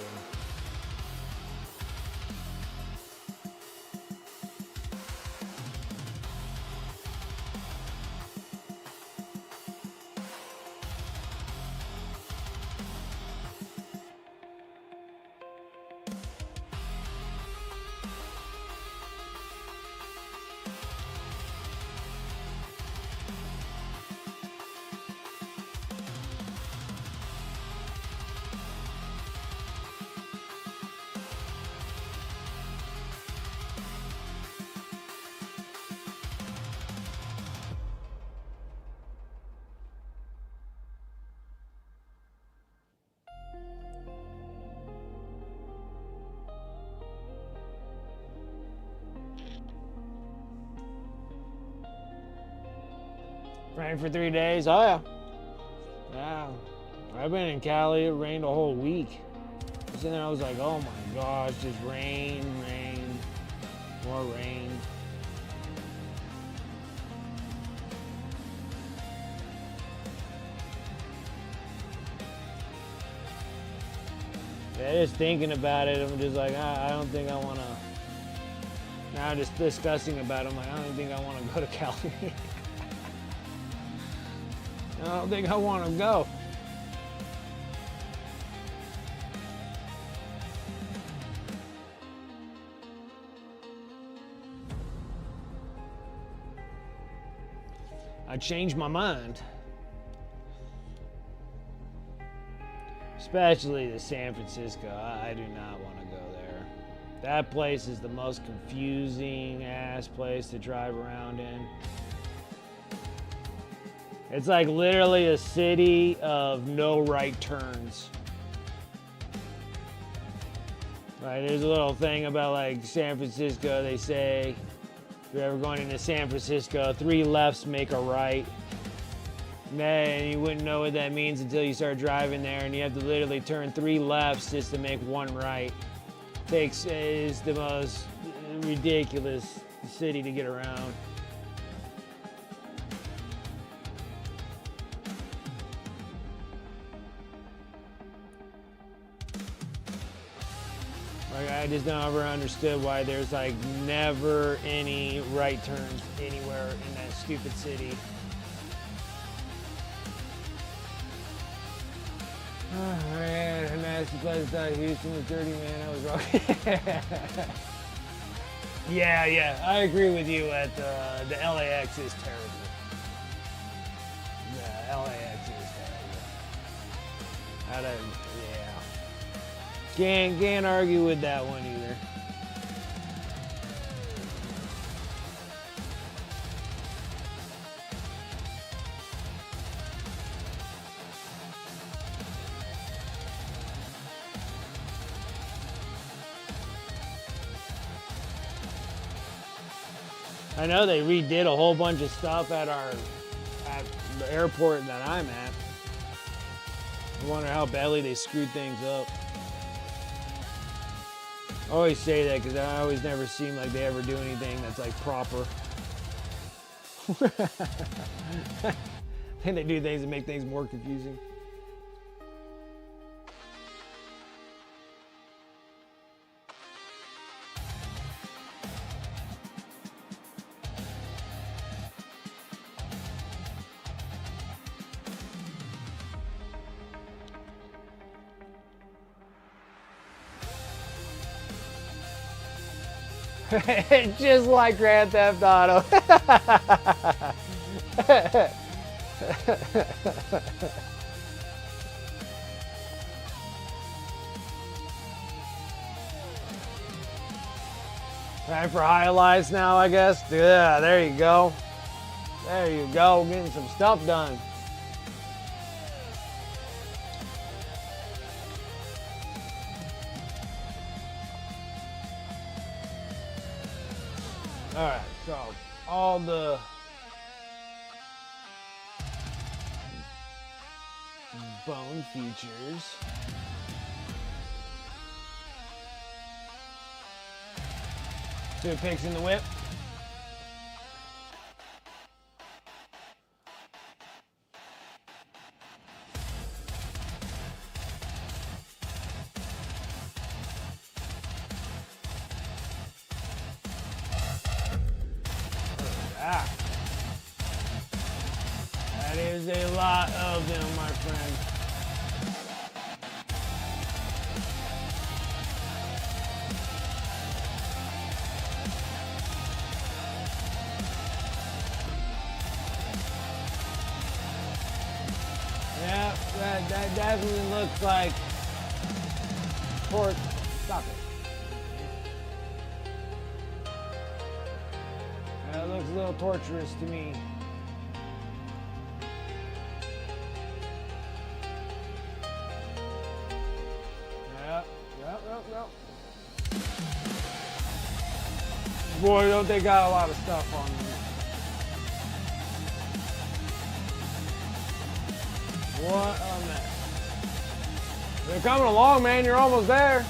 Rained for 3 days. Oh yeah. Yeah. I've been in Cali. It rained a whole week. So then I was like, oh my gosh, just rain, more rain. Yeah, just thinking about it, I'm just like, I don't think I want to Now just discussing about it, I'm like, I don't think I want to go to Cali. I don't think I want to go. I changed my mind. Especially to San Francisco. I do not want to go there. That place is the most confusing ass place to drive around in. It's like literally a city of no right turns. Right, there's a little thing about like San Francisco, they say, if you're ever going into San Francisco, 3 lefts make a right. Man, you wouldn't know what that means until you start driving there, and you have to literally turn 3 lefts just to make 1 right. Is the most ridiculous city to get around. Like, I just never understood why there's like never any right turns anywhere in that stupid city. Oh man, a nasty place thought Houston was dirty, man. I was wrong. Yeah, I agree with you at the LAX is terrible. Yeah, LAX is terrible. Can't argue with that one either. I know they redid a whole bunch of stuff at the airport that I'm at. I wonder how badly they screwed things up. I always say that because I always never seem like they ever do anything that's like proper. I think they do things that make things more confusing. Just like Grand Theft Auto. Time for highlights now, I guess. Yeah, there you go. There you go, getting some stuff done. All right, so all the bone features. Two picks in the whip. That is a lot of them, my friend. Yeah, that definitely looks like pork. Stop it. That looks a little torturous to me. Yep. Boy, don't they got a lot of stuff on them. What a mess. They're coming along, man. You're almost there.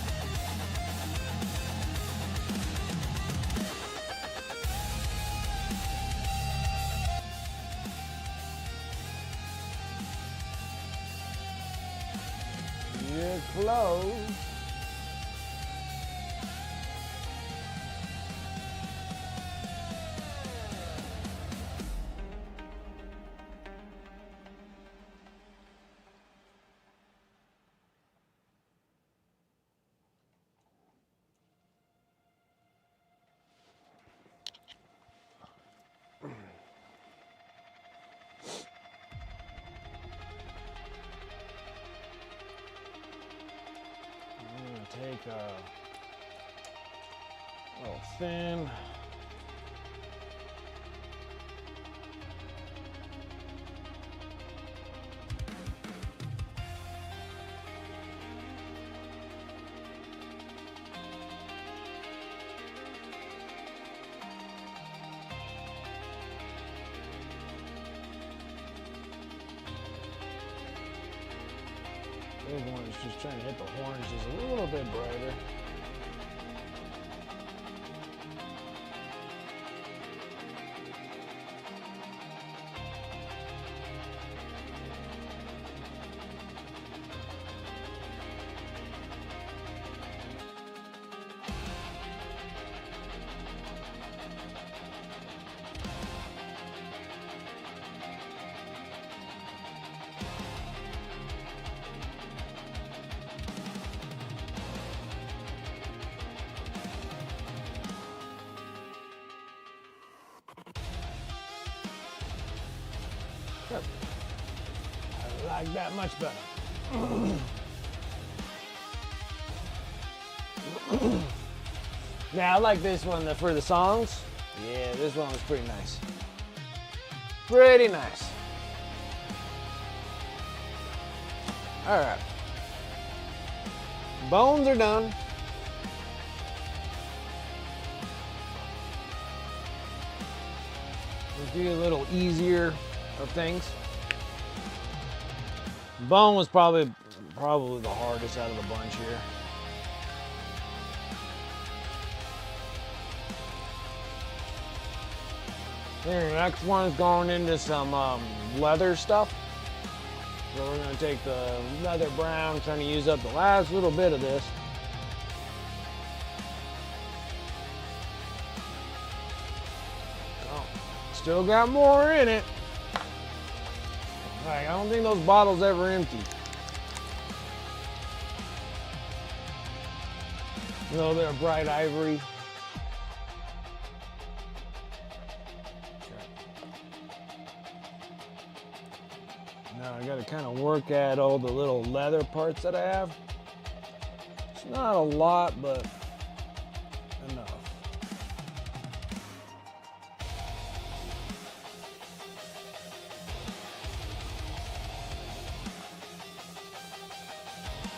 You're close. a little thin. The other one is just trying to hit the horns just a little bit brighter. I like that much better. Now I like this one for the songs. Yeah, this one was pretty nice. Pretty nice. All right. Bones are done. Let's do a little easier of things. Bone was probably the hardest out of the bunch here. Then the next one is going into some leather stuff. So we're going to take the leather brown, trying to use up the last little bit of this. Oh, still got more in it. Like, I don't think those bottles ever empty. You know, they're bright ivory. Now I got to kind of work at all the little leather parts that I have. It's not a lot, but enough.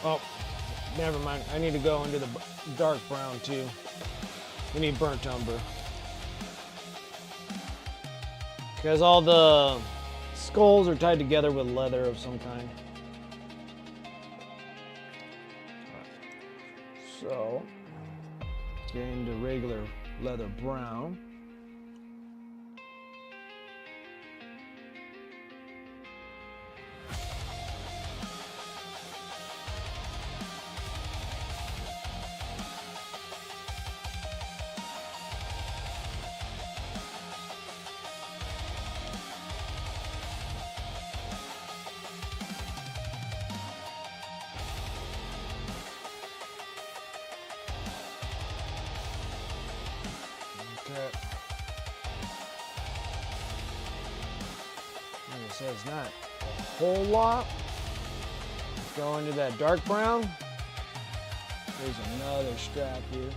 Oh, never mind. I need to go into the dark brown too. We need burnt umber. Because all the skulls are tied together with leather of some kind. So, get into regular leather brown. Like I said, it's not a whole lot. Let's go into that dark brown. There's another strap here.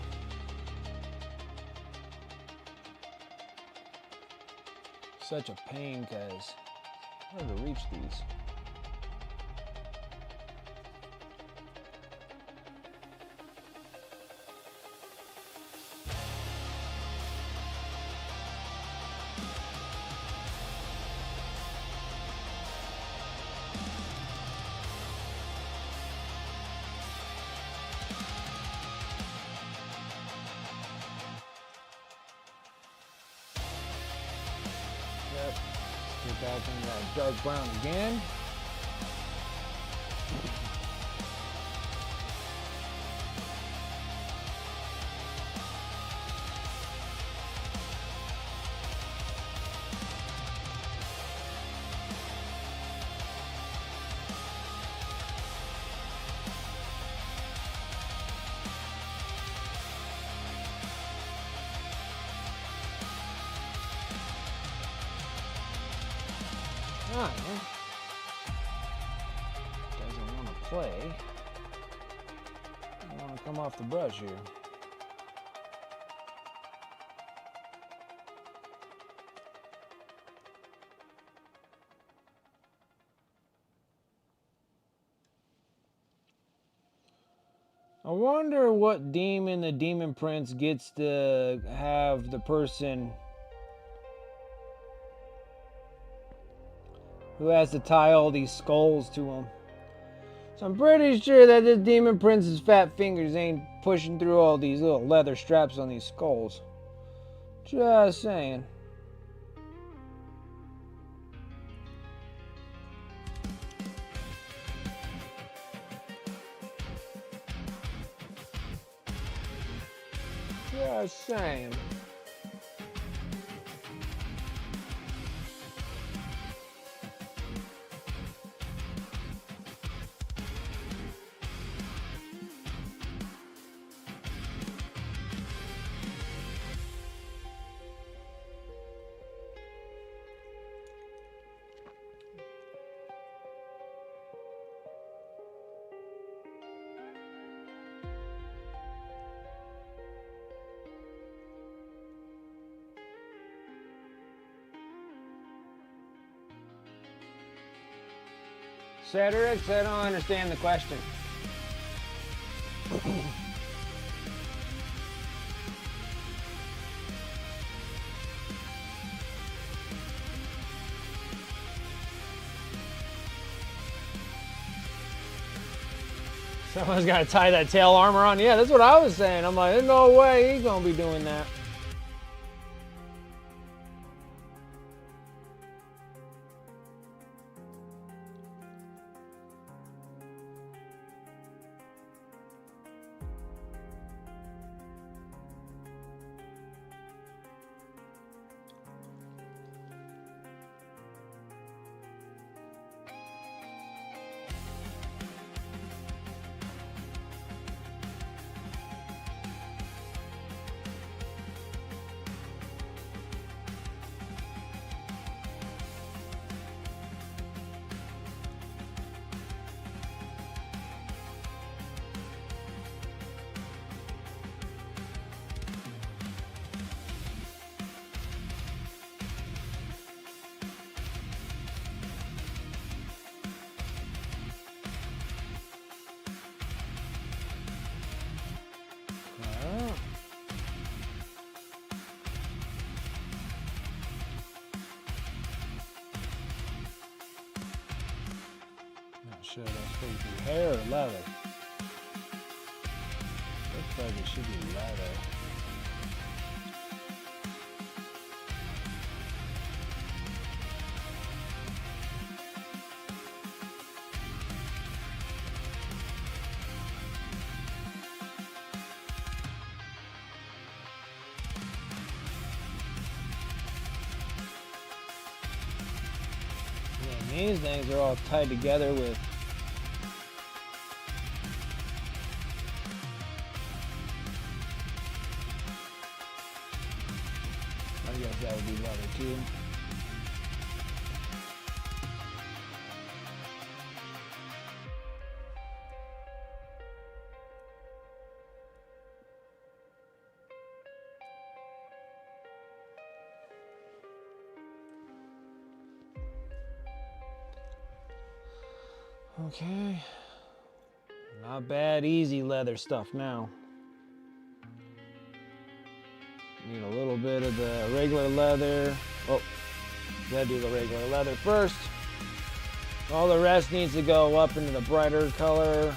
Such a pain because it's hard to reach these. Get back in that dark brown again. Alright. Doesn't want to play. I want want to come off the brush here. I wonder what demon the Demon Prince gets to have the person who has to tie all these skulls to him. So I'm pretty sure that this Demon Prince's fat fingers ain't pushing through all these little leather straps on these skulls. Just saying. Just saying. Cedric, I don't understand the question. Someone's got to tie that tail armor on. Yeah, that's what I was saying. I'm like, there's no way he's going to be doing that. Shit, that's supposed to be hair or leather? Looks like it should be leather. Yeah, these things are all tied together with that would be leather too. Okay. Not bad, easy leather stuff now. Need a little bit of the regular leather. Oh, gotta do the regular leather first. All the rest needs to go up into the brighter color.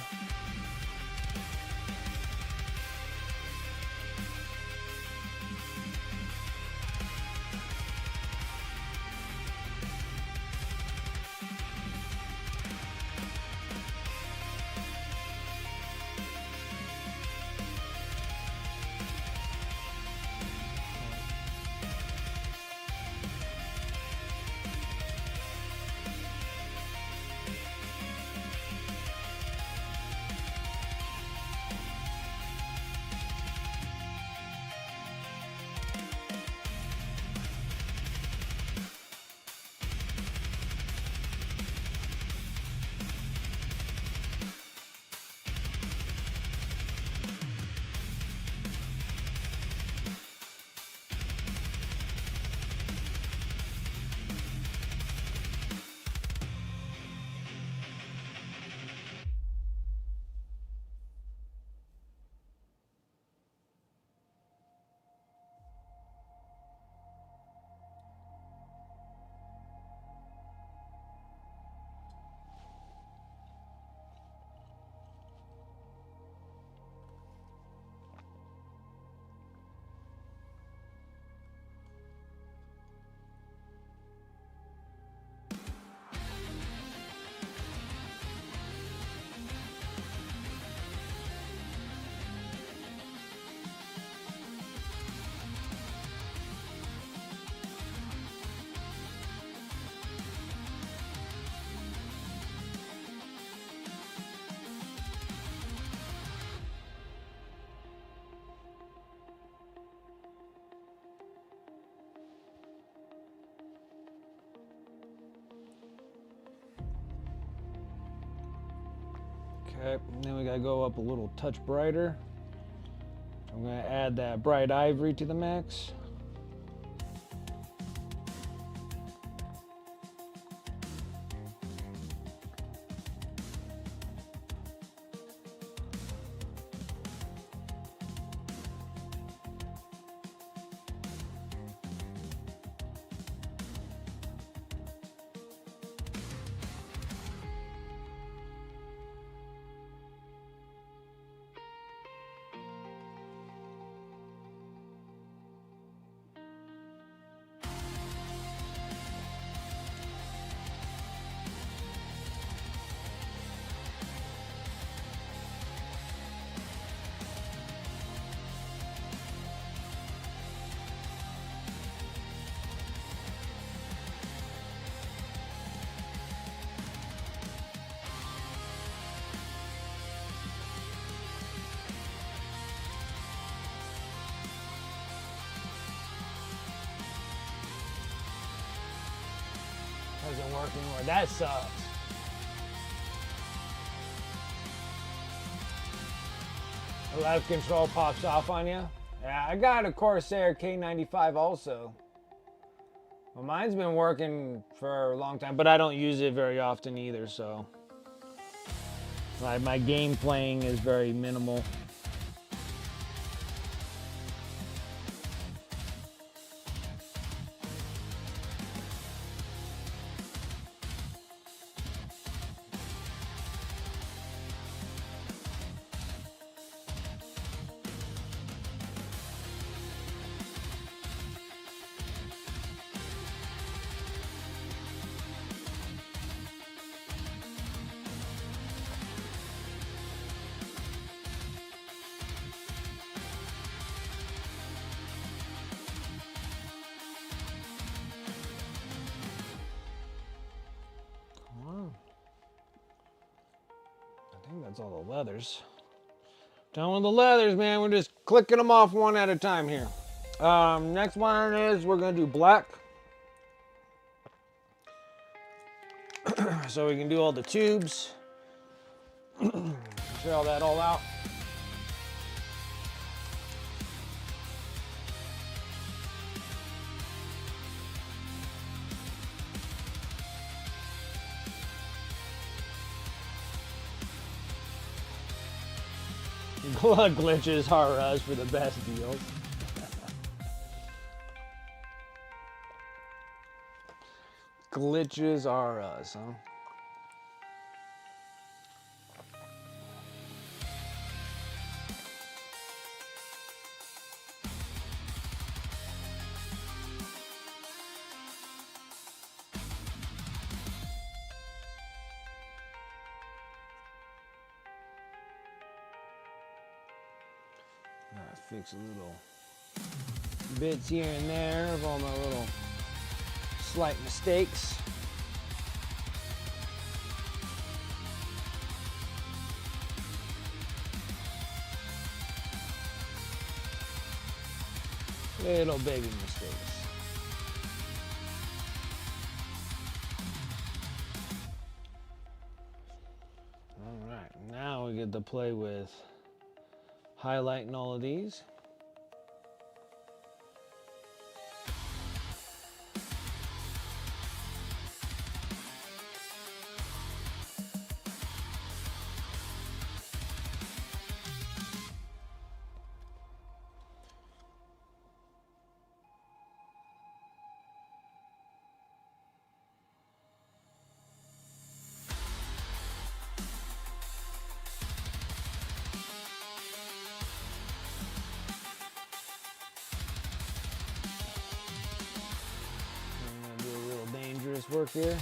Okay, and then we gotta go up a little touch brighter. I'm gonna add that bright ivory to the max. Doesn't work anymore. That sucks. The left control pops off on you. Yeah, I got a Corsair K95 also. Well, mine's been working for a long time, but I don't use it very often either, so. Like, my game playing is very minimal. I think that's all the leathers. Done with the leathers, man. We're just clicking them off one at a time here. Next one is we're gonna do black. So we can do all the tubes. Trail that all out. Glitches are us for the best deals. Glitches are us, huh? Fix a little bits here and there of all my little slight mistakes. Little baby mistakes. All right, now we get to play with highlighting all of these. Work here.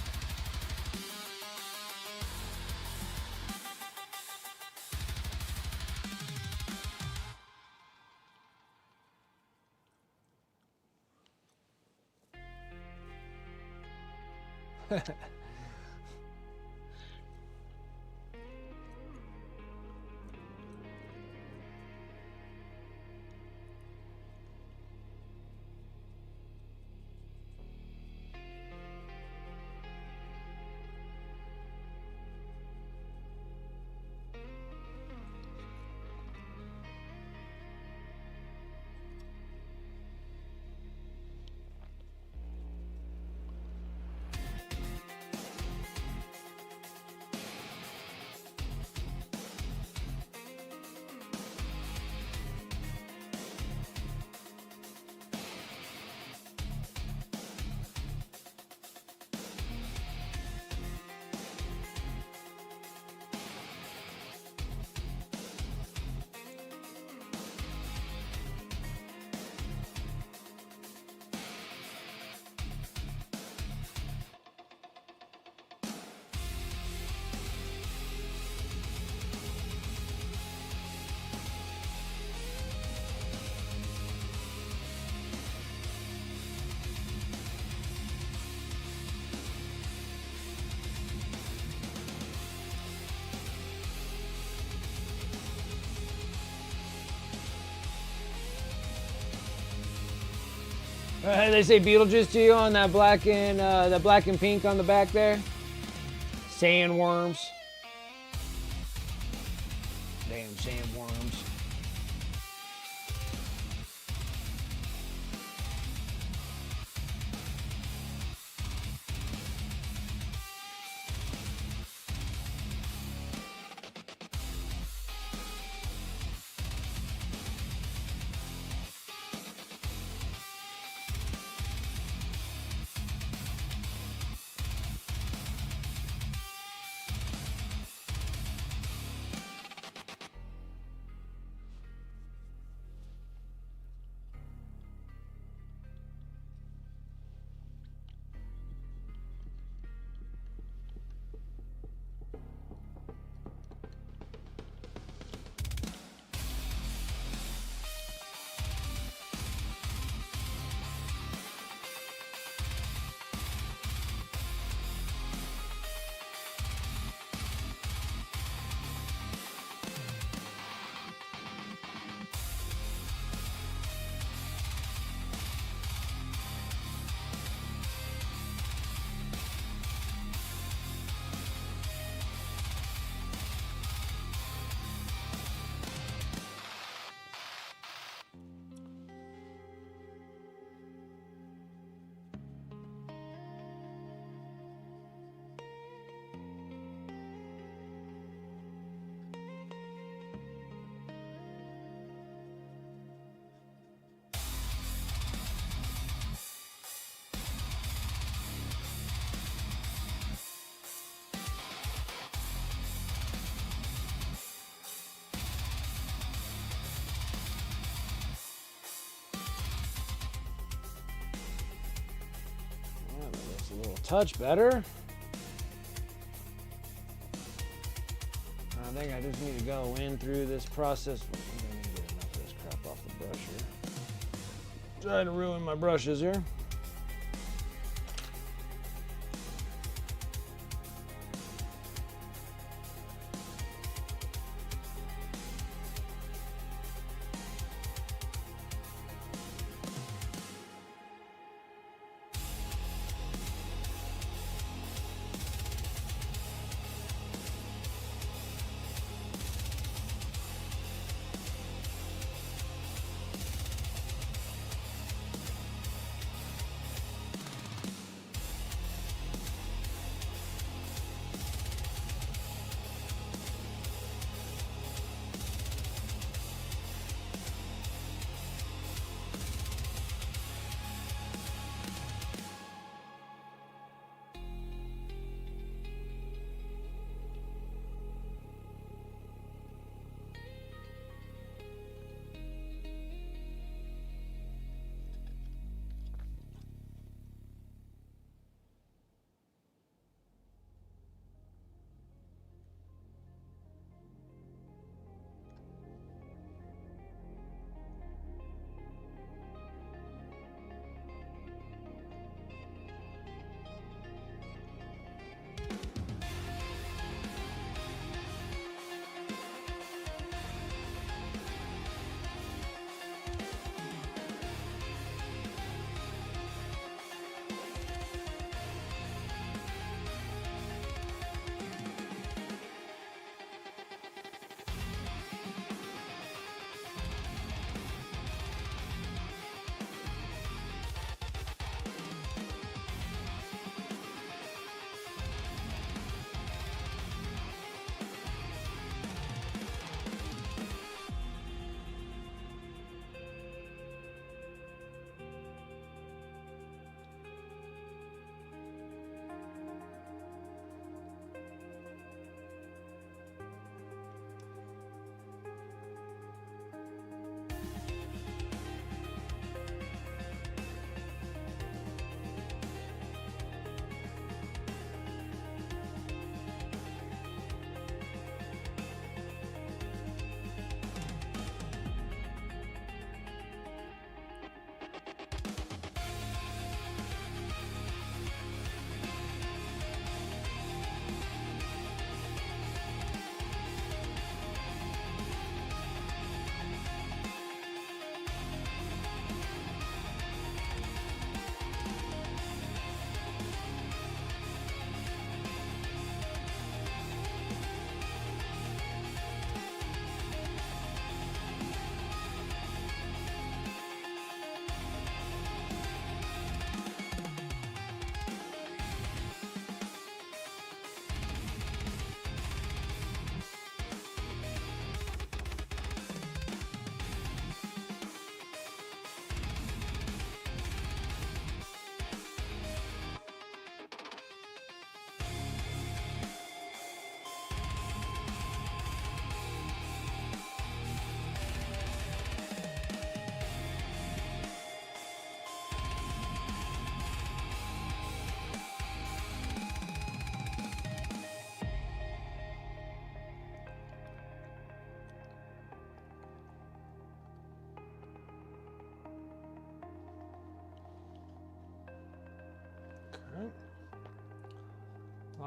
They say Beetlejuice to you on that black and pink on the back there. Sandworms. Damn sandworms. A little touch better. I think I just need to go in through this process. I need to get enough of this crap off the brush here. Trying to ruin my brushes here.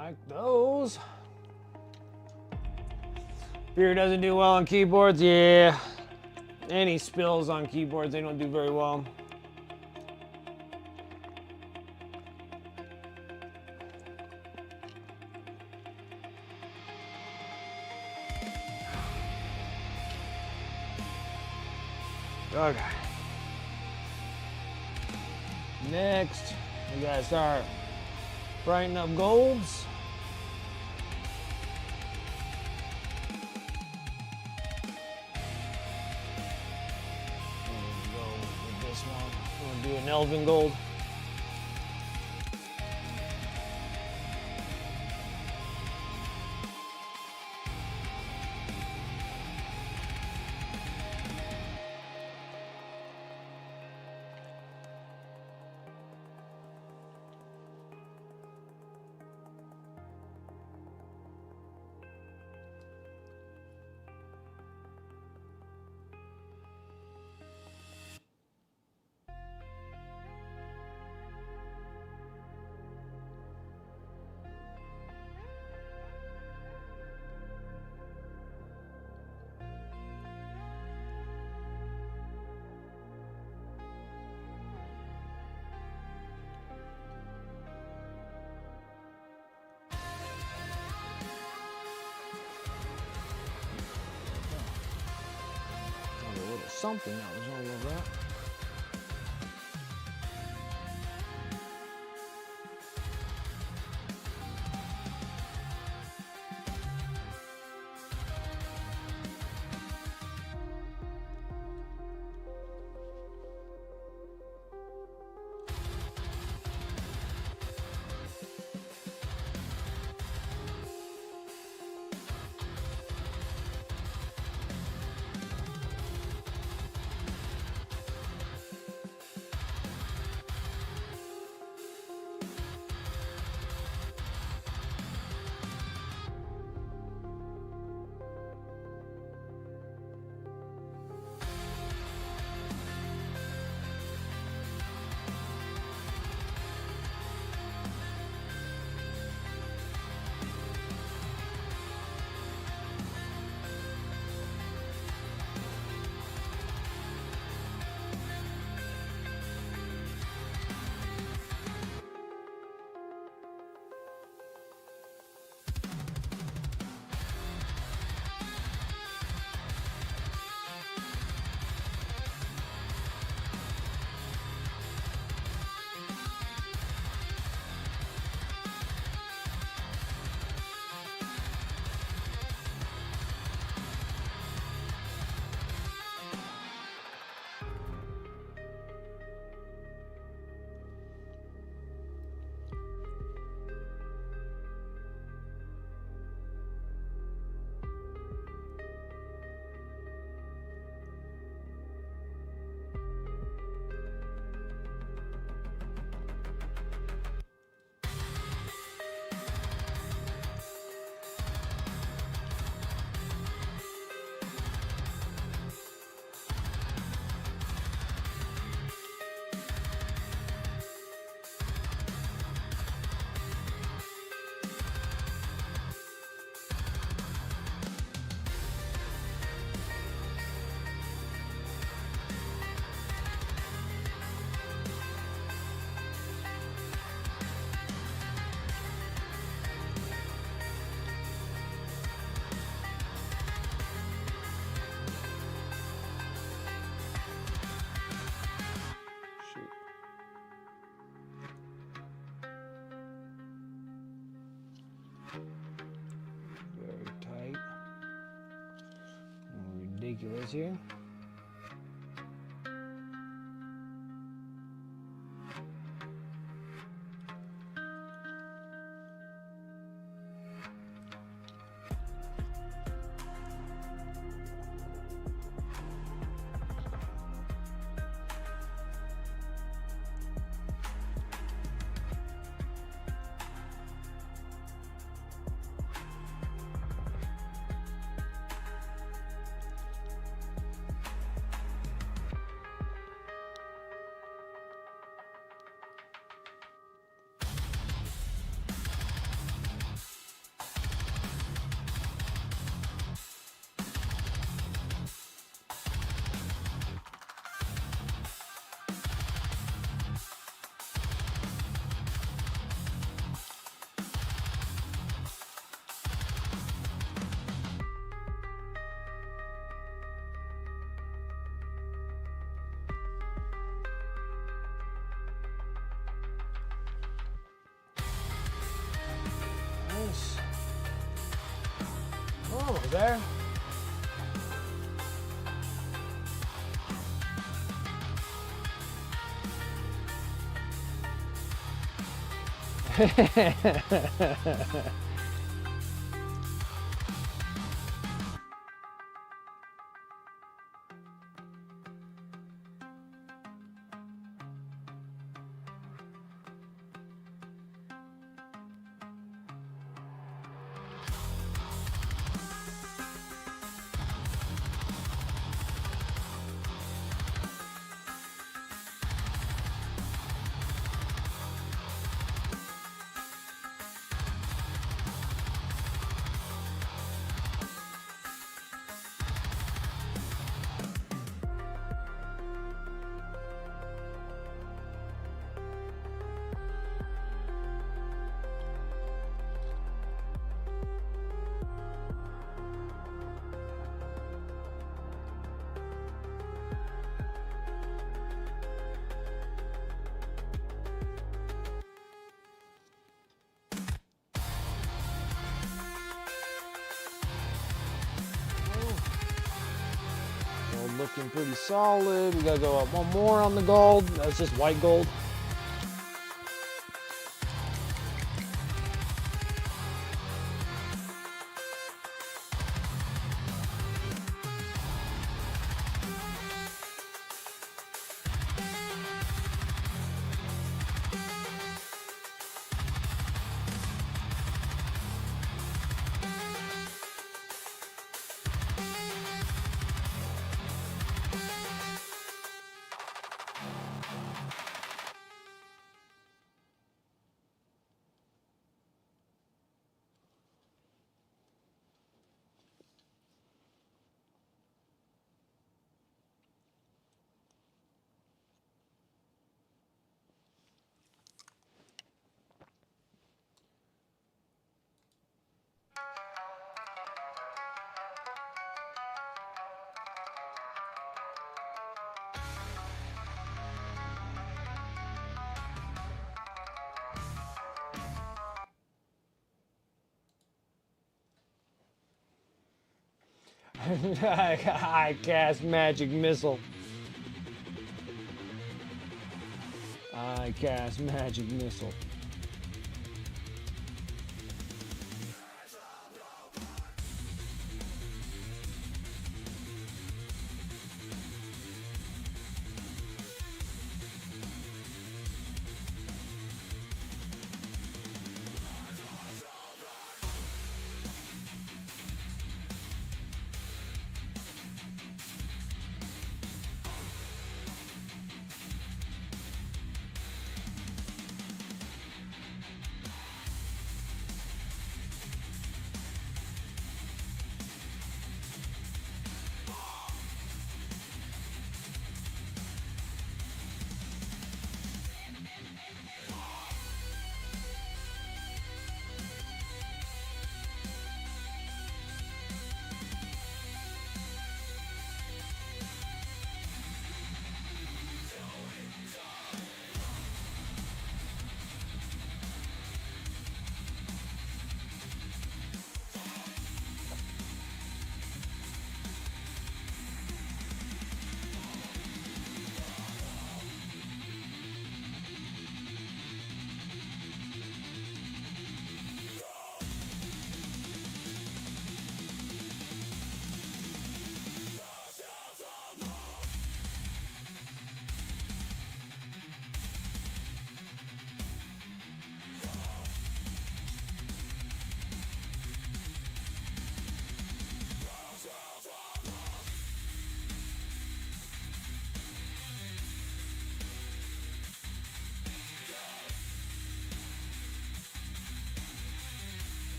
like those. Beer doesn't do well on keyboards. Yeah. Any spills on keyboards, they don't do very well. Okay. Next, we gotta start brightening up golds. Go with this one. I'm gonna do an Elven gold. Something that was all over that. Ridiculous here. there. Looking pretty solid. We gotta go up one more on the gold. That's just white gold. I cast magic missile. I cast magic missile.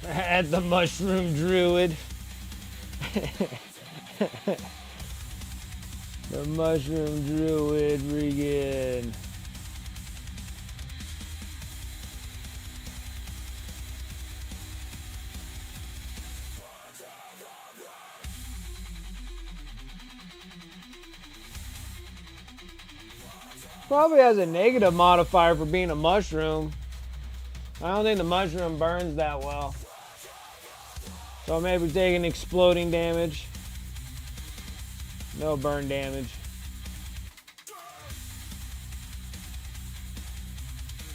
At the mushroom druid. The The mushroom druid Regan. Probably has a negative modifier for being a mushroom. I don't think the mushroom burns that well. So maybe taking exploding damage. No burn damage.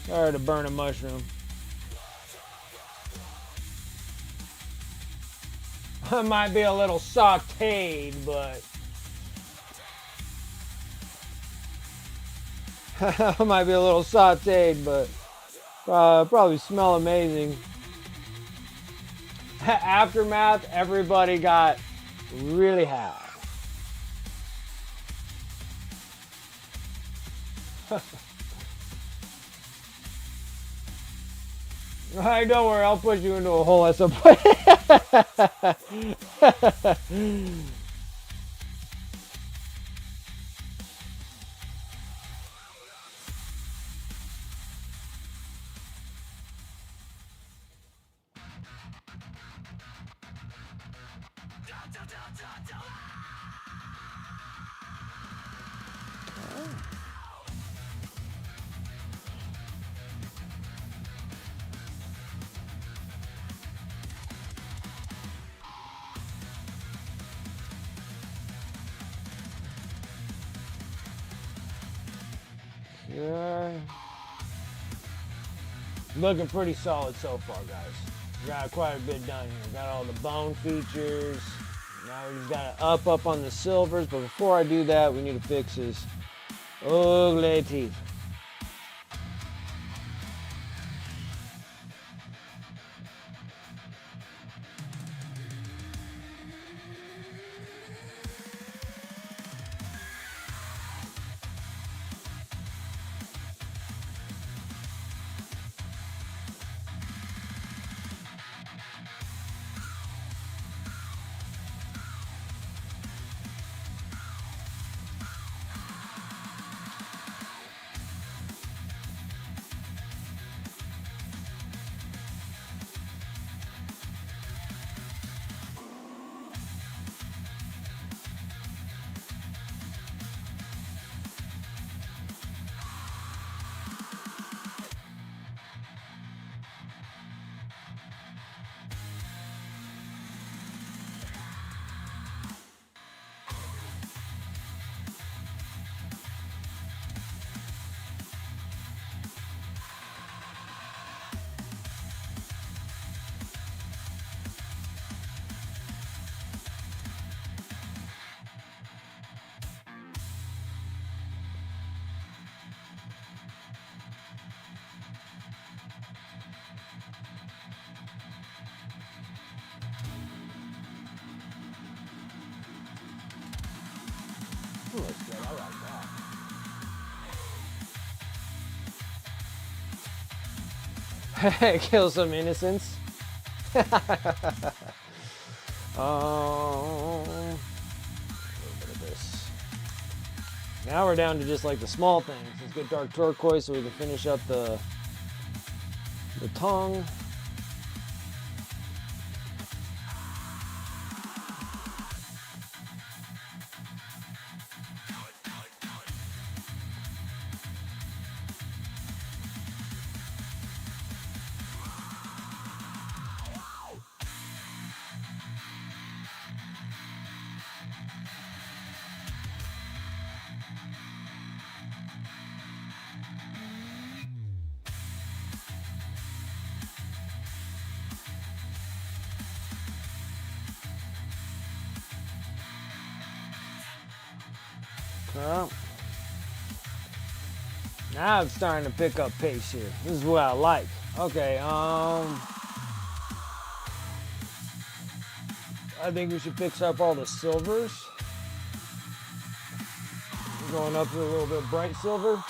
Sorry to burn a mushroom. I might be a little sauteed, but I might be a little sauteed, but probably smell amazing. Aftermath, everybody got really high. Alright, don't worry, I'll push you into a hole at some point. Yeah. Looking pretty solid so far, guys. We got quite a bit done here. Got all the bone features. Now we just got to up on the silvers. But before I do that, we need to fix his ugly teeth. Looks good. I like that. Kill some innocents. A little bit of this. Now we're down to just like the small things. Let's get dark turquoise so we can finish up the tongue. Well, now it's starting to pick up pace here. This is what I like. Okay, I think we should fix up all the silvers. We're going up to a little bit bright silver.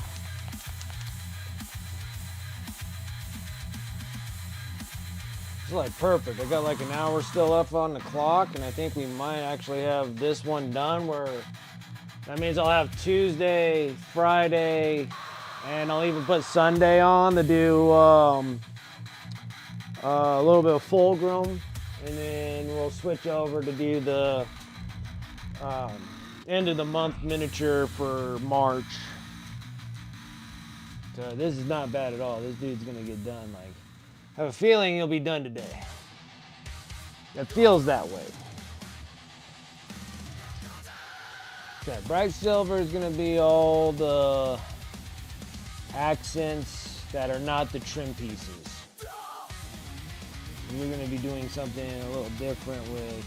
It's like perfect. I got like an hour still left on the clock, and I think we might actually have this one done where That means I'll have Tuesday, Friday, and I'll even put Sunday on to do a little bit of Fulgrim, and then we'll switch over to do the end of the month miniature for March. So this is not bad at all. This dude's gonna get done. Like, I have a feeling he'll be done today. It feels that way. Okay, bright silver is gonna be all the accents that are not the trim pieces. And we're gonna be doing something a little different with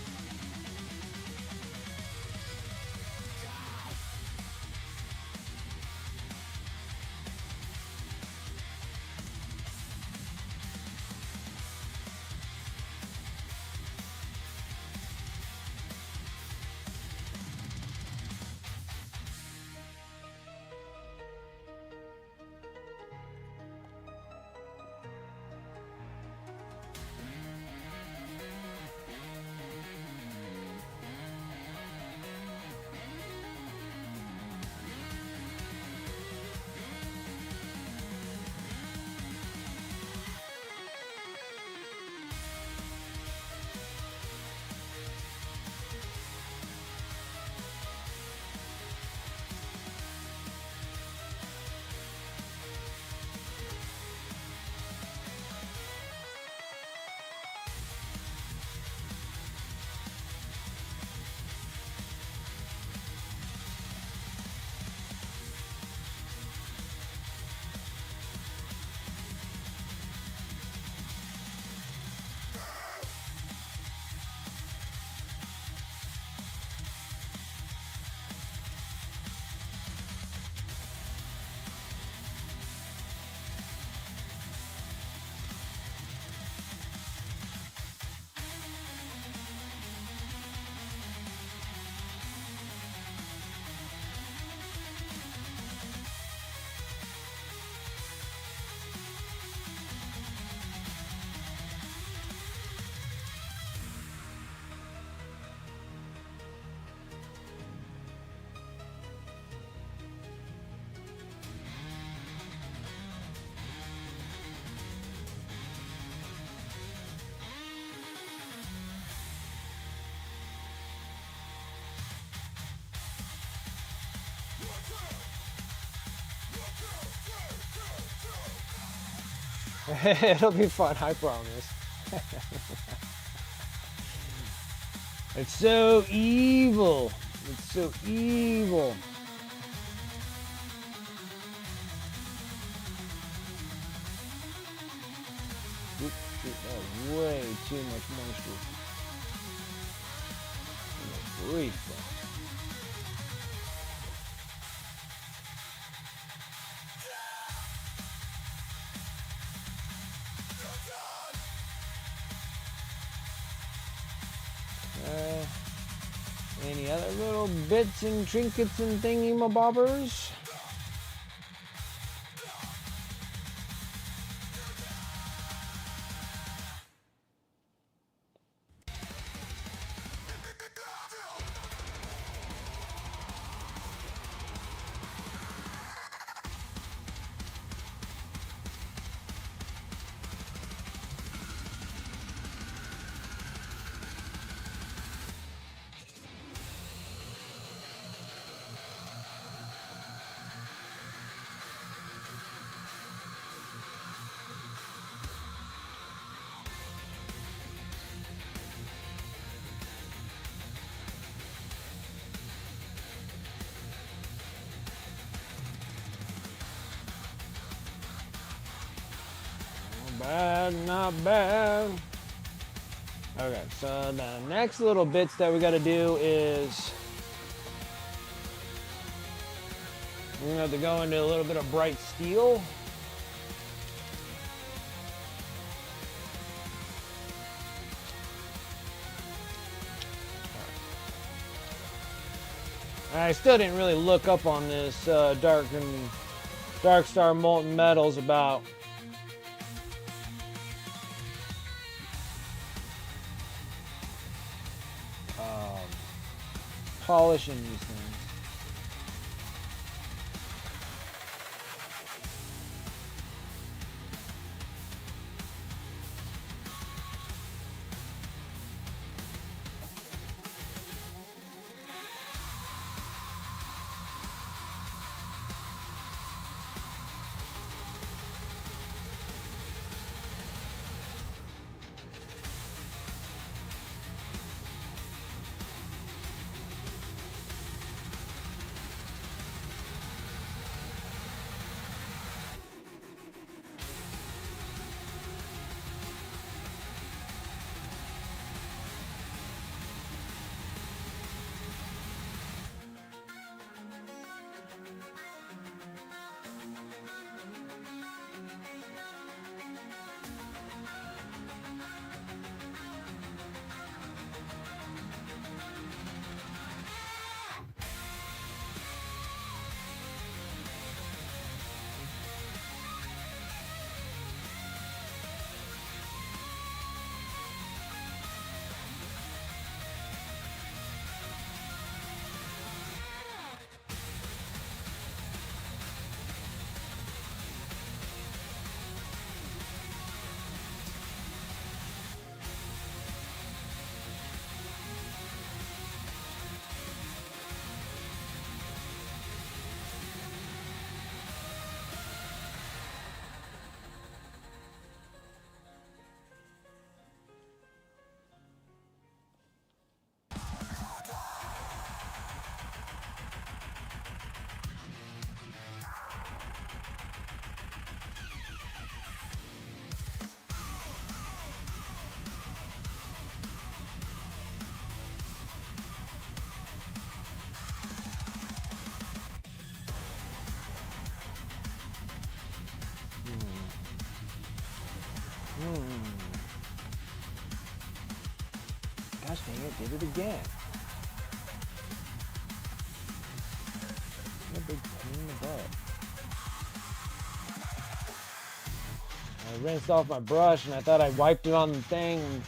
it'll be fun, I promise. It's so evil. It's so evil. Oop, shoot, that was way too much moisture. Good grief. Any other little bits and trinkets and thingy-mabobbers? Bad, not bad. Okay, so the next little bits that we got to do is we're going to have to go into a little bit of bright steel. I still didn't really look up on this Dark Star Molten Metals about polishing these things. did it again. What a big pain in the butt. I rinsed off my brush and I thought I wiped it on the thing and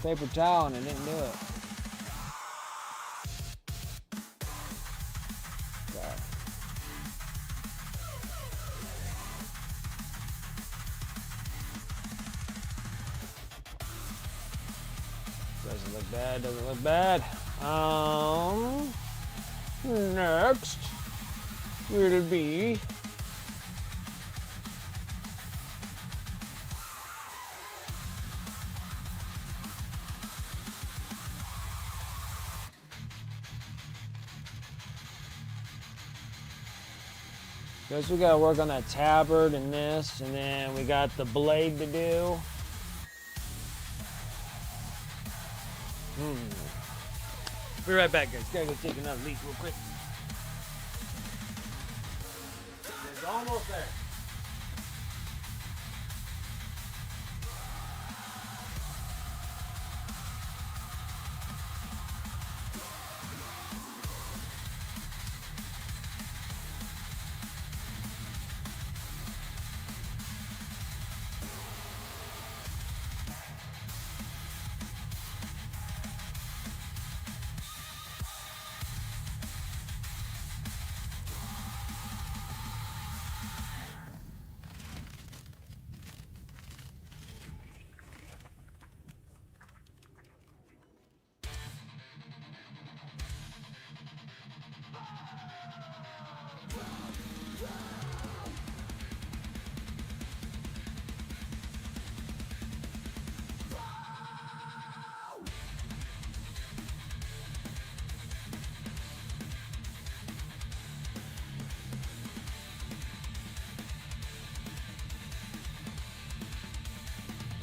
paper towel and I didn't do it. God. Doesn't look bad, doesn't look bad. Next will be guess we gotta work on that tabard and this, and then we got the blade to do. Be right back, guys. Gotta go take another leak real quick. It's almost there.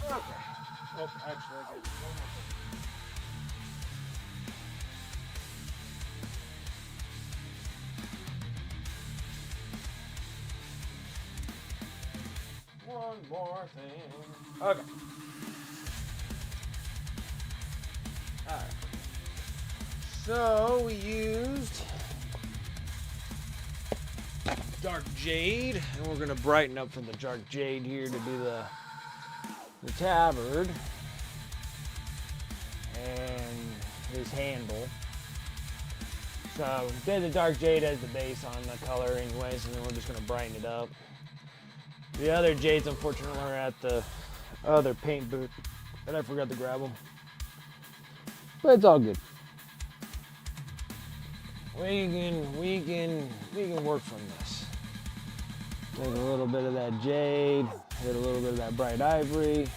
Okay. Oh, actually, I get one more. One more thing. Okay. Alright. So we used dark jade, and we're gonna brighten up from the dark jade here to do the tabard and his handle. So did the dark jade as the base on the color anyways, and then we're just gonna brighten it up. The other jades unfortunately are at the other paint booth and I forgot to grab them. But it's all good. We can work from this. Take a little bit of that jade, hit a little bit of that bright ivory.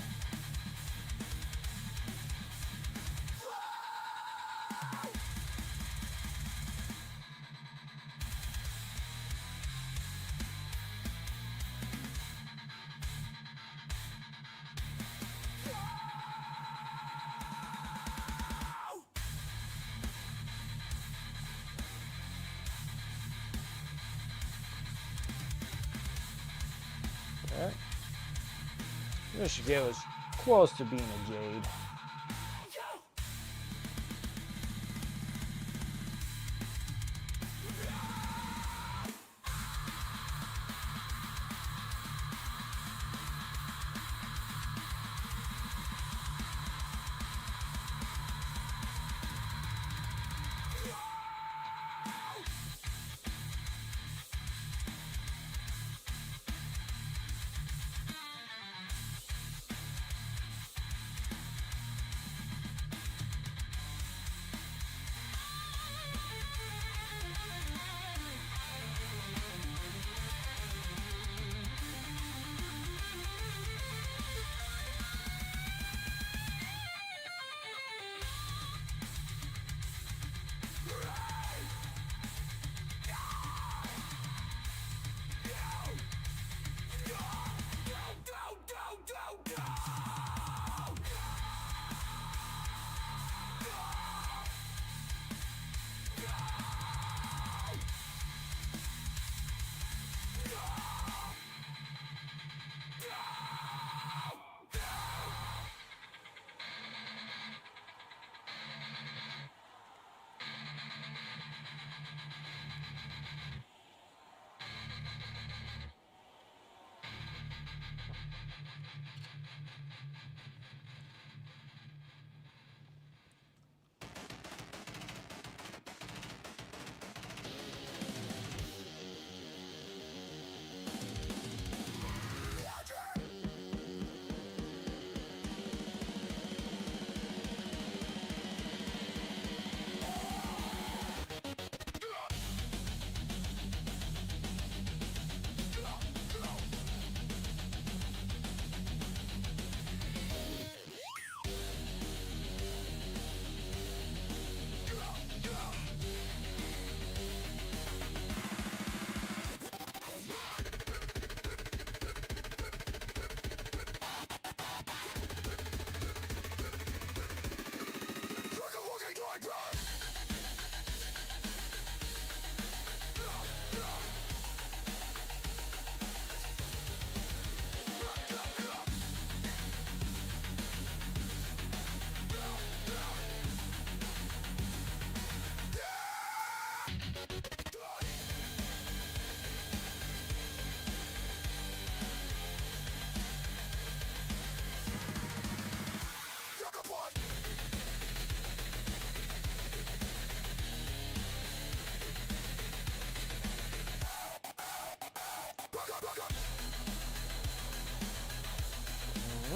Okay. This should give us close to being a jade.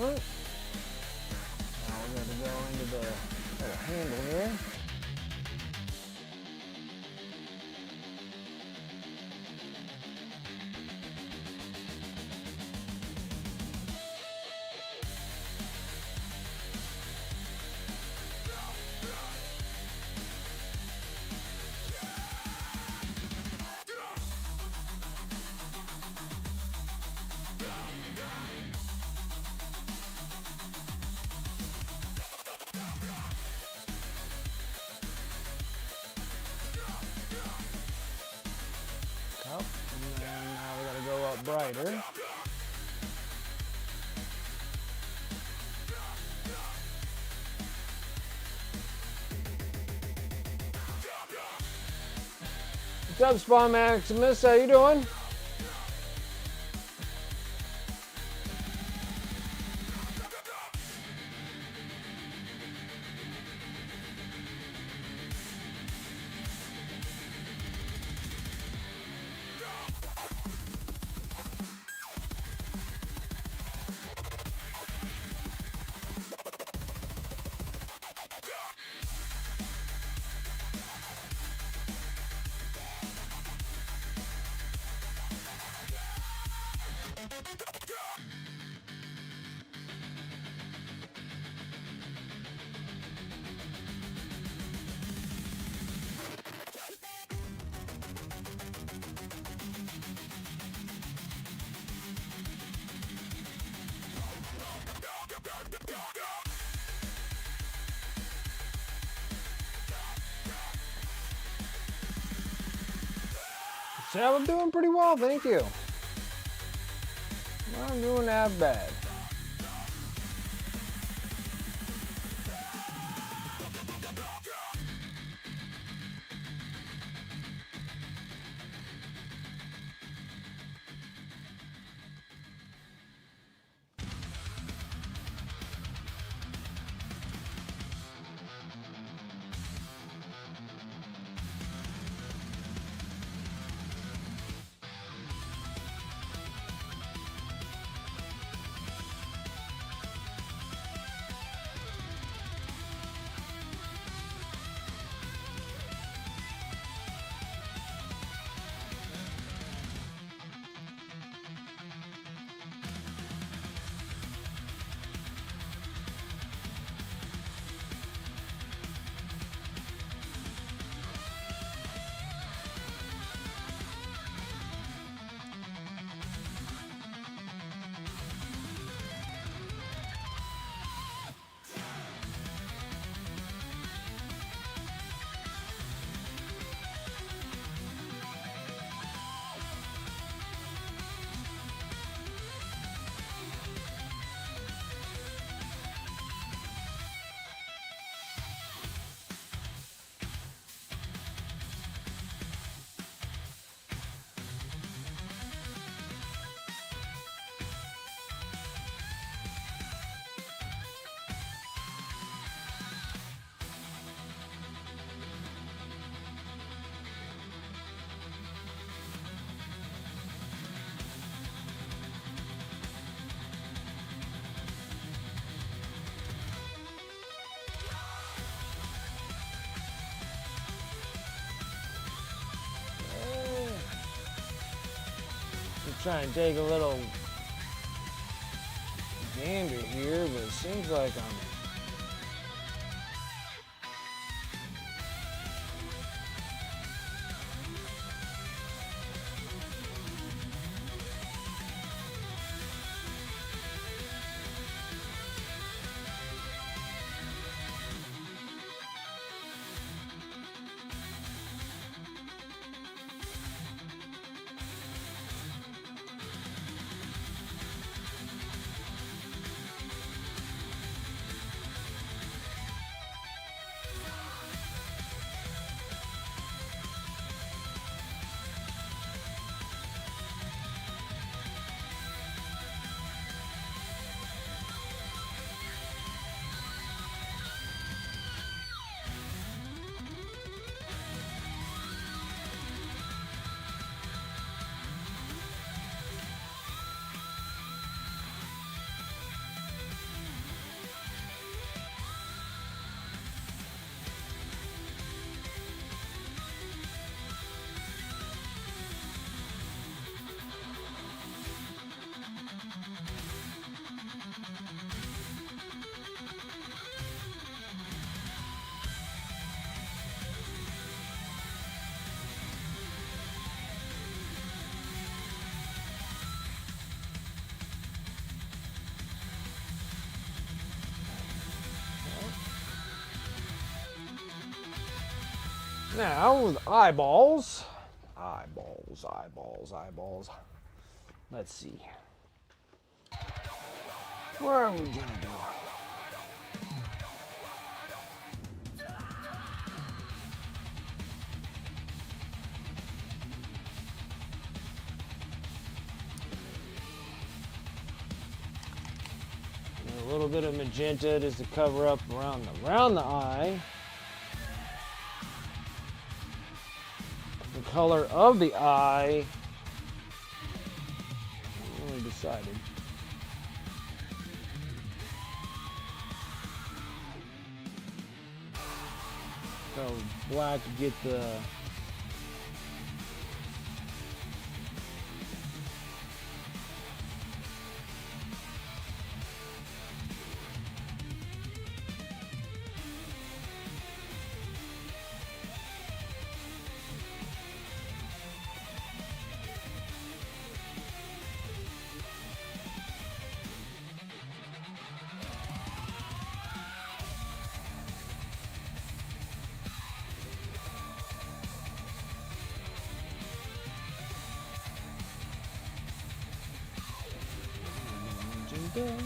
Alright. Now we're going to go into the little handle here. Up, and then now we gotta go up brighter. What's up, Spawn Maximus? How you doing? So I'm doing pretty well, thank you. I'm doing that bad. Try and take a little gander here, but it seems like I'm Now with eyeballs. Eyeballs, eyeballs, eyeballs. Let's see. What are we gonna do? And a little bit of magenta just to cover up around the eye. The color of the eye. I haven't really decided. So black to get the magenta.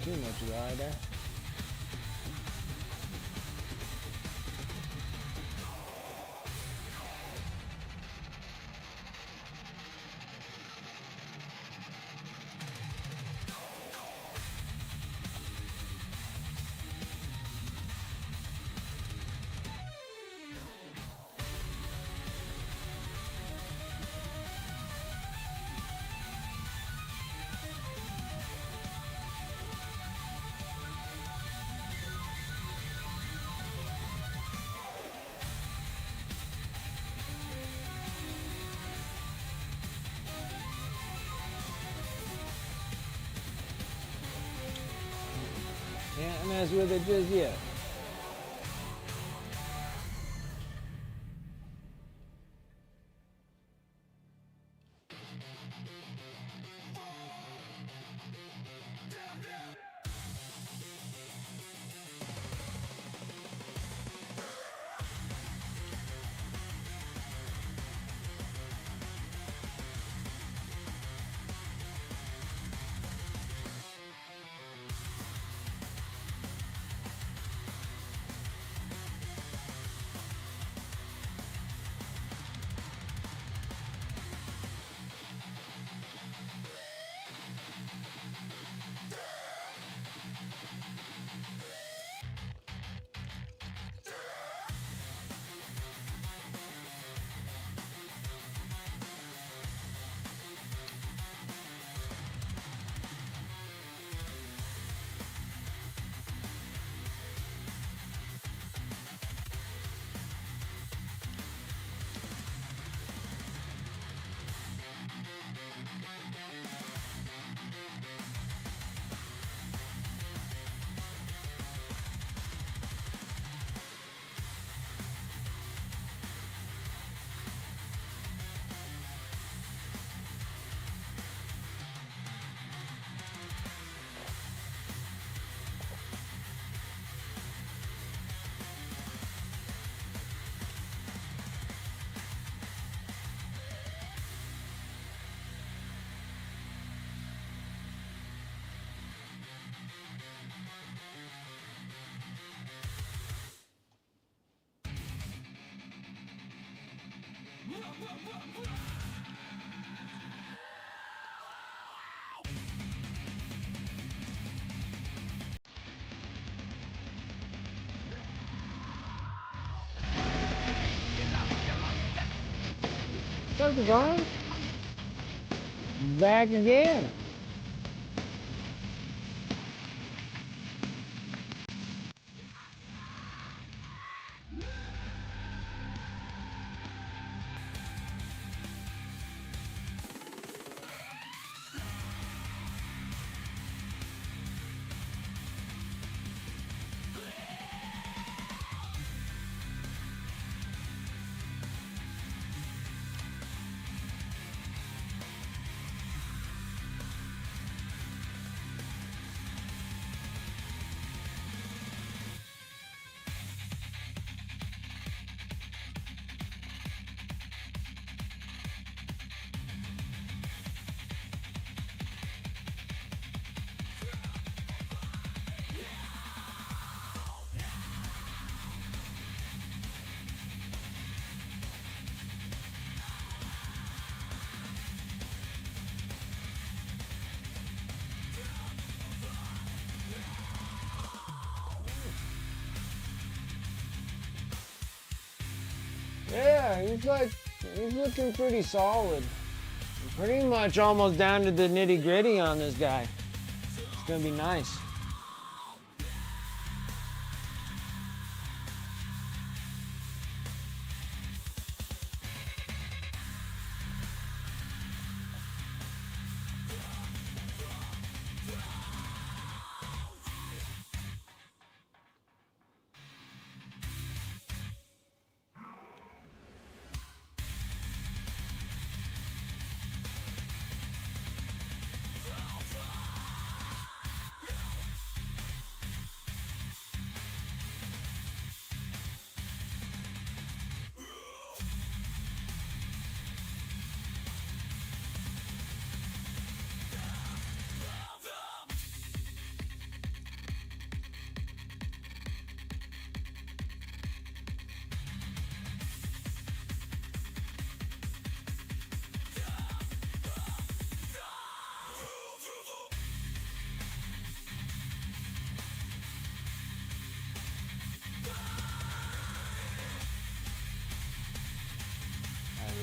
Too much of the eye there. Can't mess with it just yet. Circle's on. Back again. Yeah, he's looking pretty solid. Pretty much almost down to the nitty gritty on this guy. It's gonna be nice.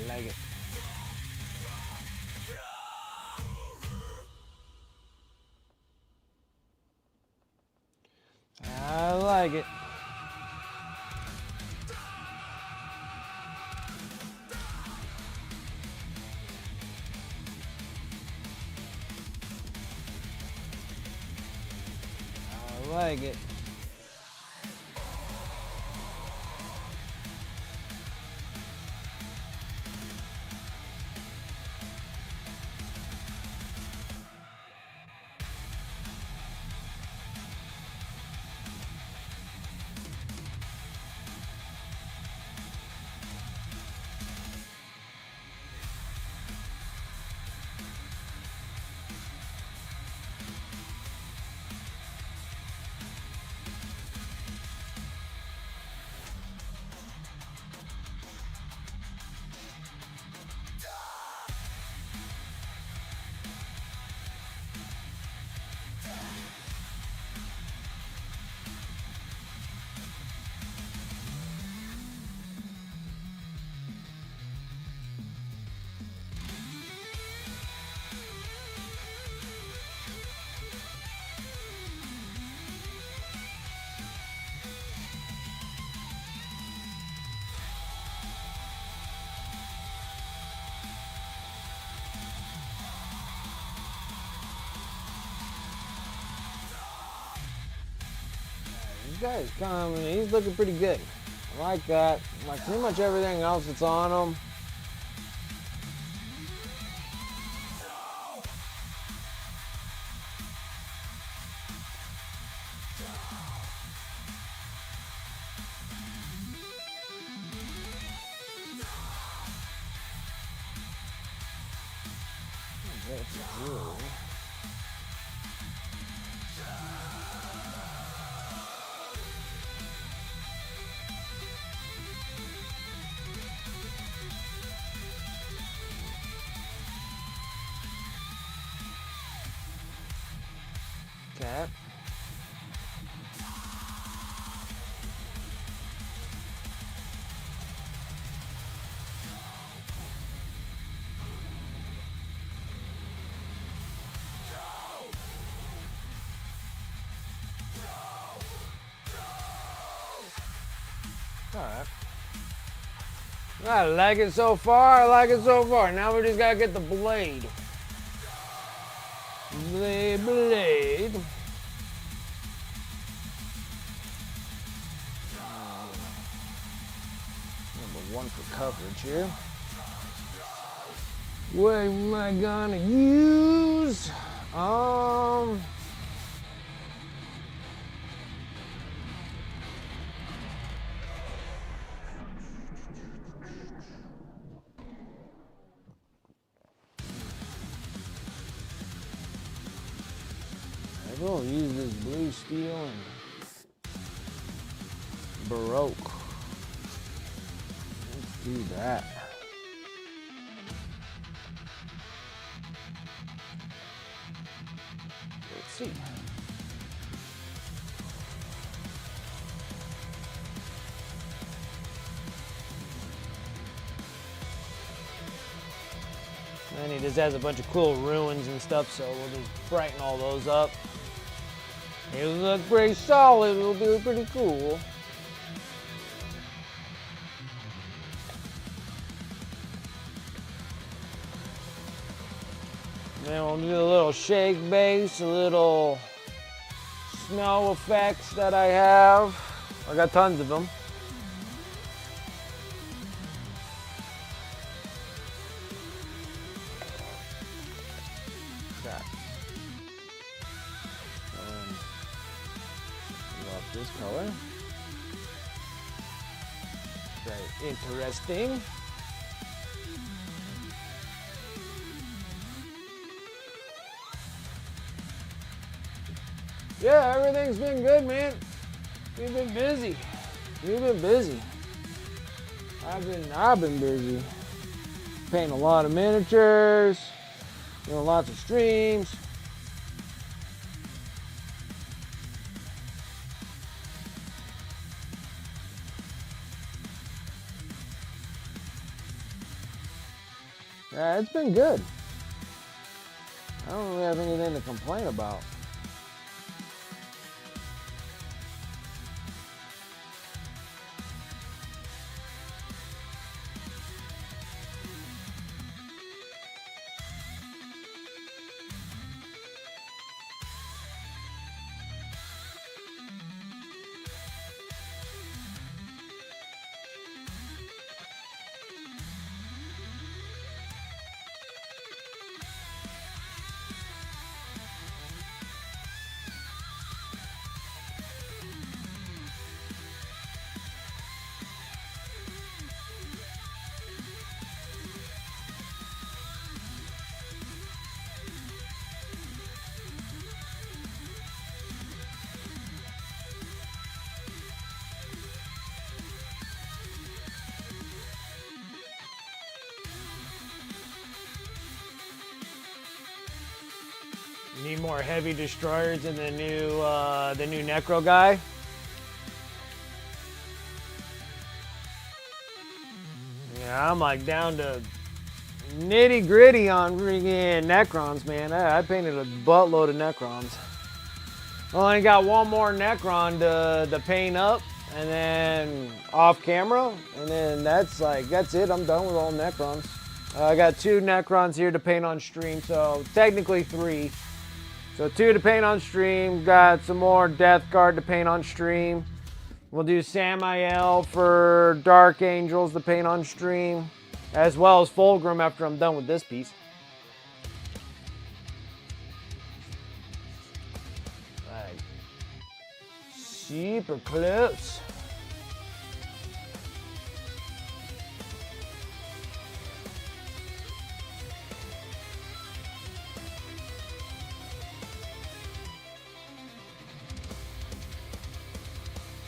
I like it. I like it. I like it. This guy's coming. He's looking pretty good. I like that. Like pretty much everything else that's on him. Okay. Alright. I like it so far. I like it so far. Now we just gotta get the blade. Blade. Number one for coverage here. What am I gonna use? I will use this blue steel and Baroque. Let's do that. Let's see. just has a bunch of cool ruins and stuff, so we'll just brighten all those up. It'll look pretty solid, it'll be pretty cool. Then we'll do a little shake base, a little snow effects that I have. I got tons of them. Love this color. Very interesting. Yeah, everything's been good, man. We've been busy. We've been busy. I've been busy. Painting a lot of miniatures, doing lots of streams. Yeah, it's been good. I don't really have anything to complain about. Need more heavy destroyers in the new Necro guy. Yeah, I'm like down to nitty gritty on freaking Necrons, man. I painted a buttload of Necrons. Only got one more Necron to paint up, and then off camera, and then that's it. I'm done with all Necrons. I got 2 Necrons here to paint on stream, so technically 3. So 2 to paint on stream, got some more Death Guard to paint on stream. We'll do Samael for Dark Angels to paint on stream, as well as Fulgrim after I'm done with this piece. Like, super close.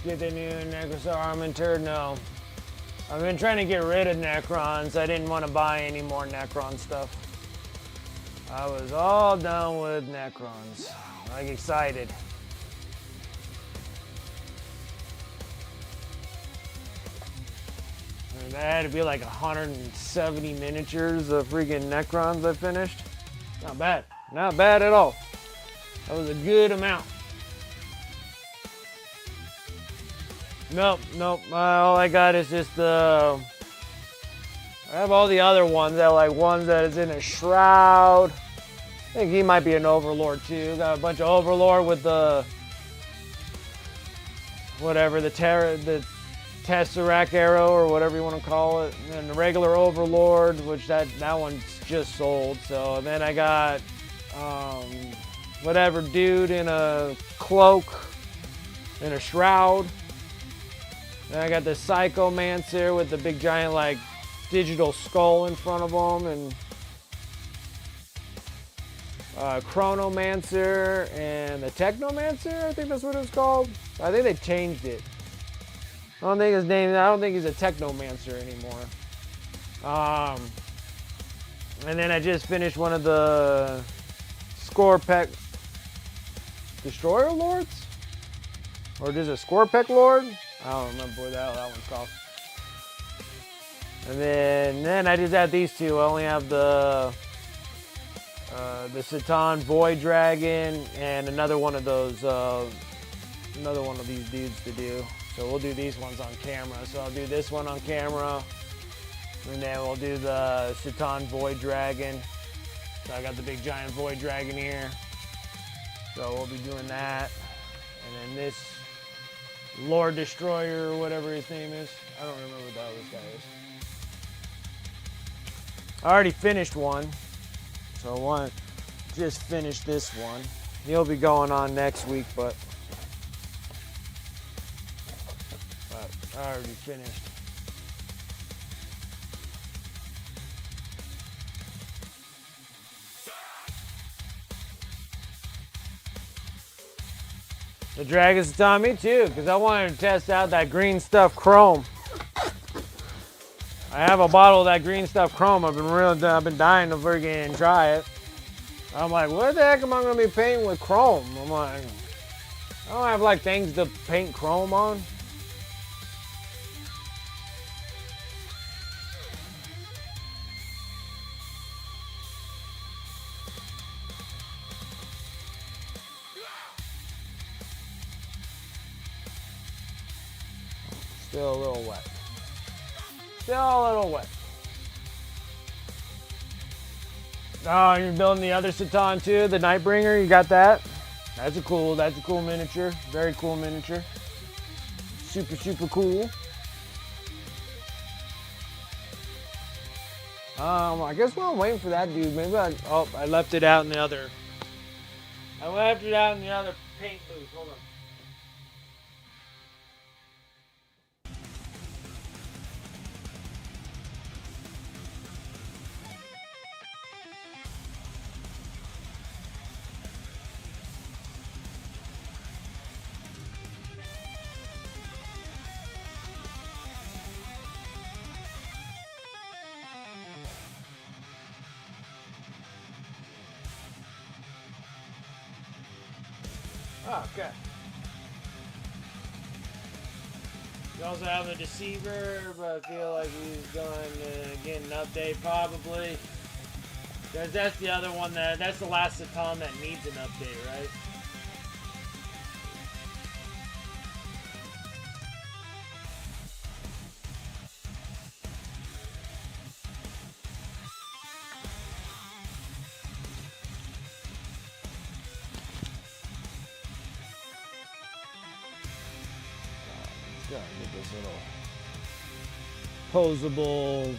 Get the new Necrosaur Armentor? No. I've been trying to get rid of Necrons. I didn't want to buy any more Necron stuff. I was all done with Necrons. Like, excited. And that had to be like 170 miniatures of freaking Necrons I finished. Not bad. Not bad at all. That was a good amount. Nope. All I got is just the. I have all the other ones that ones that is in a shroud. I think he might be an Overlord too. Got a bunch of Overlord with the whatever the Tesseract arrow or whatever you want to call it, and the regular Overlord, which that one's just sold. So then I got whatever dude in a cloak, in a shroud. Then I got the Psychomancer with the big giant digital skull in front of him, and Chronomancer and the Technomancer, I think that's what it's called. I think they changed it. I don't think he's a Technomancer anymore. And then I just finished one of the Scorpek Destroyer Lords? Or is it Scorpek Lord? I don't remember what the hell that one's called. And then I just have these 2. I only have the the Satan Void Dragon, and another one of those, another one of these dudes to do. So we'll do these ones on camera. So I'll do this one on camera, and then we'll do the Satan Void Dragon. So I got the big giant Void Dragon here. So we'll be doing that. And then this Lord Destroyer, or whatever his name is. I don't remember what the hell this guy is. I already finished one. So I want to just finish this one. He'll be going on next week, but I already finished. The Dragon's Satan, me too, because I wanted to test out that green stuff chrome. I have a bottle of that green stuff chrome. I've been dying to freaking try it. I'm like, what the heck am I gonna be painting with chrome? I'm like, I don't have like things to paint chrome on. Still a little wet. Still a little wet. Oh, you're building the other Satan too, the Nightbringer. You got that? That's a cool miniature. Very cool miniature. Super cool. I guess while I'm waiting for that dude, maybe I left it out in the other. I left it out in the other paint booth. Hold on. Oh, okay. You also have the Deceiver, but I feel like he's going to get an update probably. Because that's the other one that's the last Satan that needs an update, right? Get this little posable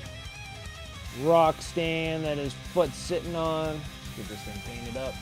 rock stand that his foot's sitting on. Let's get this thing painted up.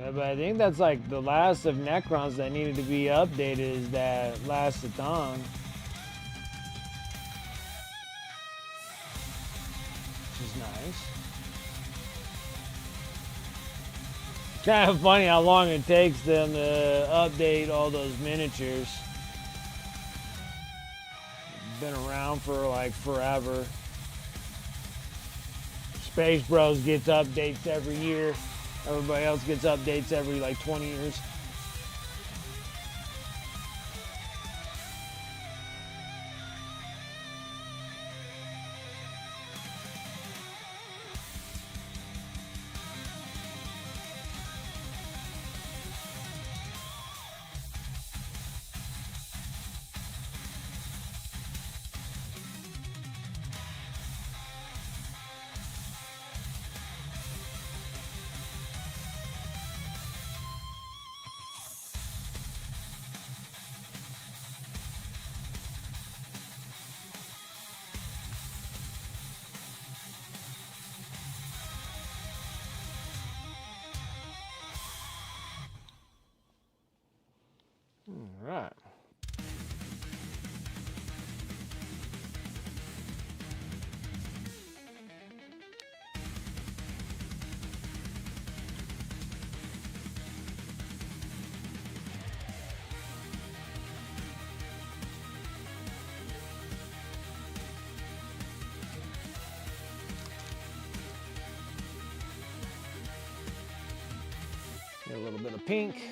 Yeah, but I think that's like the last of Necrons that needed to be updated is that last Satan. Which is nice. It's kind of funny how long it takes them to update all those miniatures. Been around for like forever. Space Bros gets updates every year. Everybody else gets updates every like 20 years. All right. Get a little bit of pink.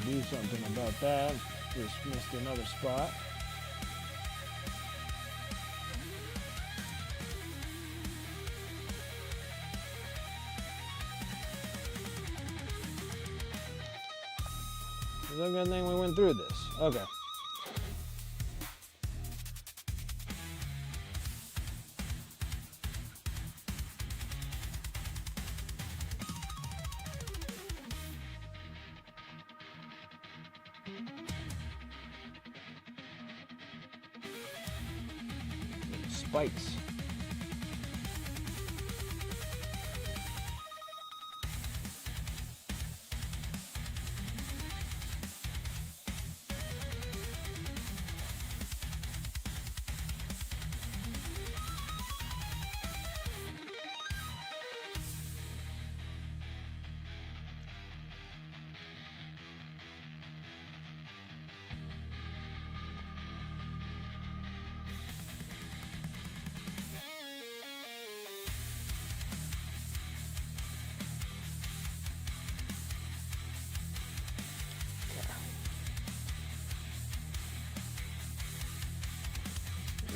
Do something about that. Just missed another spot. It's a good thing we went through this. Okay. Spikes.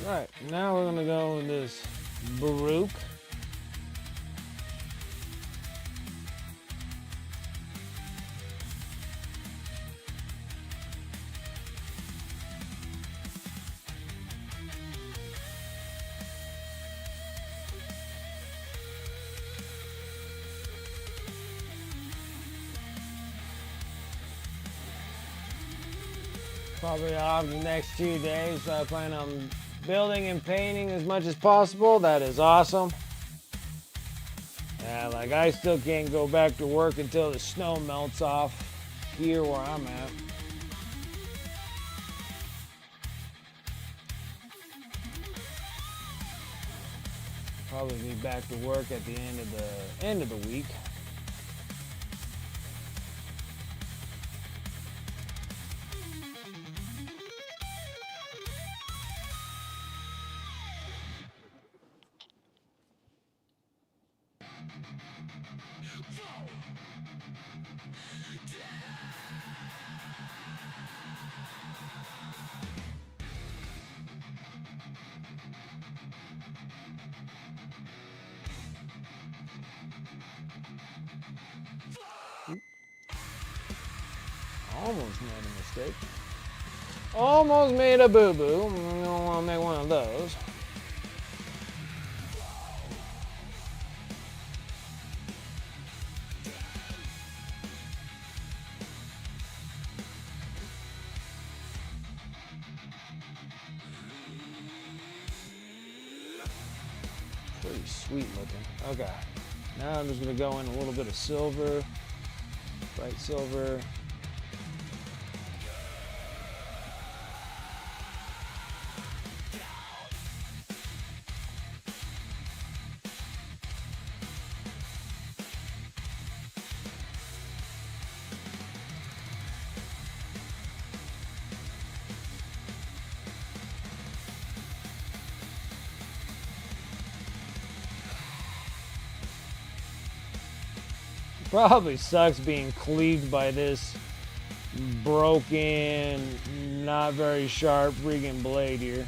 Right, now we're gonna go with this Baruch. Probably off the next 2 days, so I plan on building and painting as much as possible. That is awesome. Yeah, like I still can't go back to work until the snow melts off here where I'm at. Probably be back to work at the end of the week. Almost made a mistake. Almost made a boo-boo. We don't want to make one of those. Pretty sweet looking. Okay. Now I'm just going to go in a little bit of silver. Bright silver. Probably sucks being cleaved by this broken, not very sharp freaking blade here.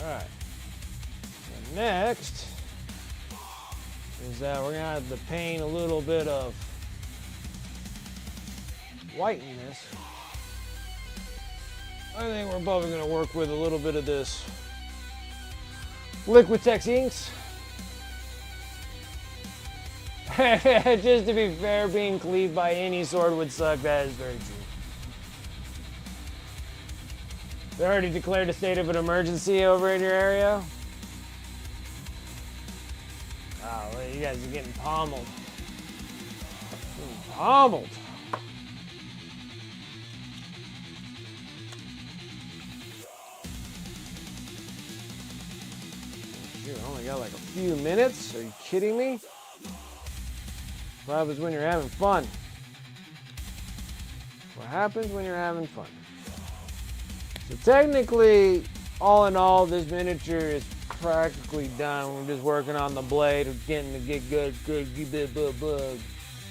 Alright. So next is that we're going to have to paint a little bit of white in this. I think we're probably going to work with a little bit of this Liquitex inks. Just to be fair, being cleaved by any sword would suck. That is very true. They already declared a state of an emergency over in your area? Wow, you guys are getting pommeled. Pommeled. Shoot, I only got like a few minutes. Are you kidding me? What happens when you're having fun? What happens when you're having fun? So technically, all in all, this miniature is practically done. We're just working on the blade, getting to get good,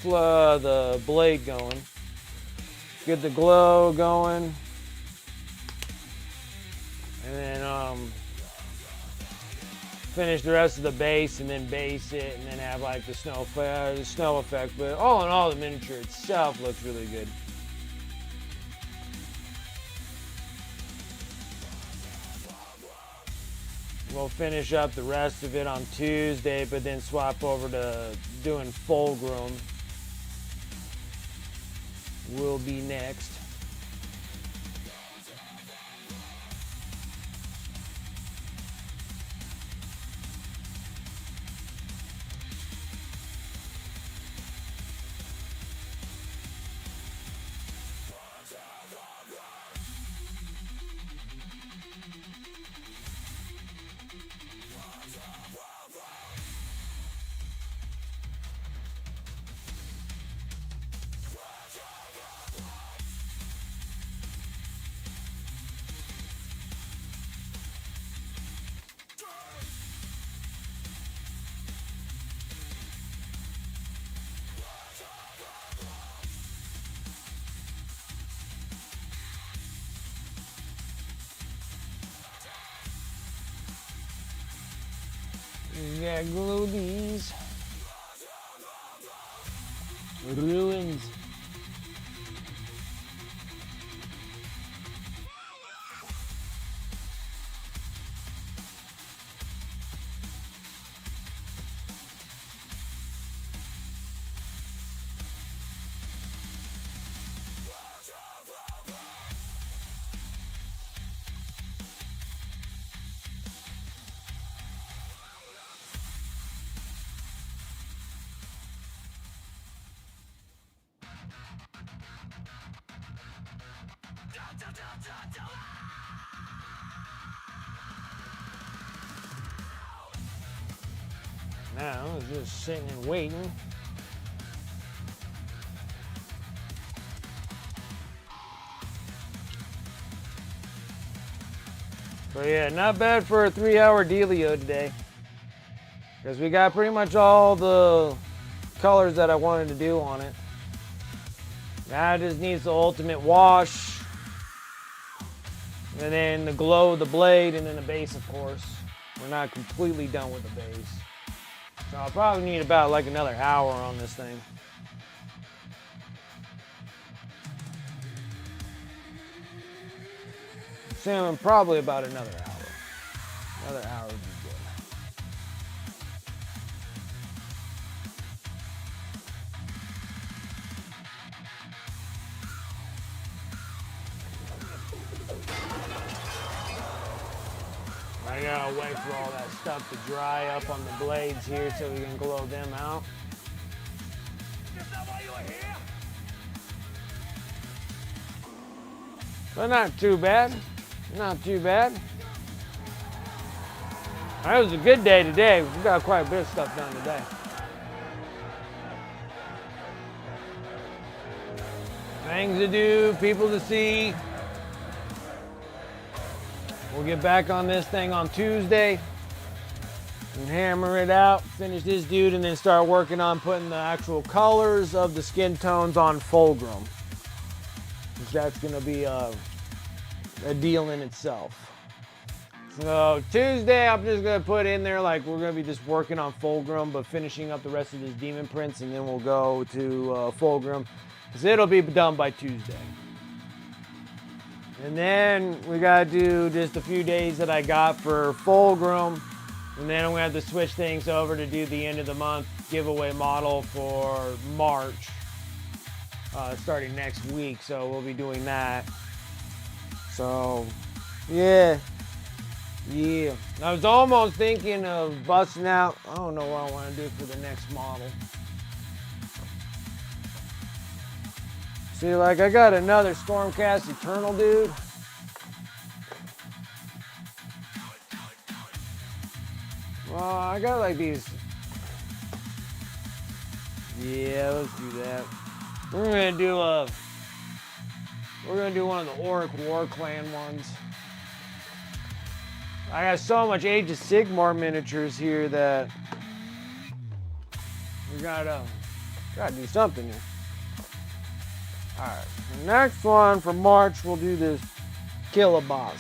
flow the blade going. Get the glow going. And then finish the rest of the base and then base it and then have like the snow effect. But all in all, the miniature itself looks really good. We'll finish up the rest of it on Tuesday, but then swap over to doing Fulgrim. Will be next. You gotta glue these ruins. Now, just sitting and waiting. But yeah, not bad for a 3-hour dealio today. Because we got pretty much all the colors that I wanted to do on it. Now it just needs the ultimate wash. And then the glow of the blade and then the base, of course. We're not completely done with the base. So I'll probably need about like another hour on this thing. Assuming probably about another hour. Another hour would be good. I gotta wait for all that stuff to dry up on the blades here so we can glow them out. But not too bad. Not too bad. It was a good day today. We got quite a bit of stuff done today. Things to do, people to see. We'll get back on this thing on Tuesday and hammer it out, finish this dude, and then start working on putting the actual colors of the skin tones on Fulgrim. That's going to be a deal in itself. So Tuesday, I'm just gonna put in there like we're gonna be just working on Fulgrim, but finishing up the rest of this Demon Prince, and then we'll go to Fulgrim, because it'll be done by Tuesday. And then we gotta do just a few days that I got for Fulgrim, and then I'm gonna have to switch things over to do the end of the month giveaway model for March, starting next week. So we'll be doing that. So, yeah. I was almost thinking of busting out. I don't know what I want to do for the next model. See, like I got another Stormcast Eternal dude. Well, I got like these. Yeah, let's do that. We're gonna do one of the Auric War Clan ones. I got so much Age of Sigmar miniatures here that we gotta do something here. Alright, the next one for March, we'll do this Kill a Boss.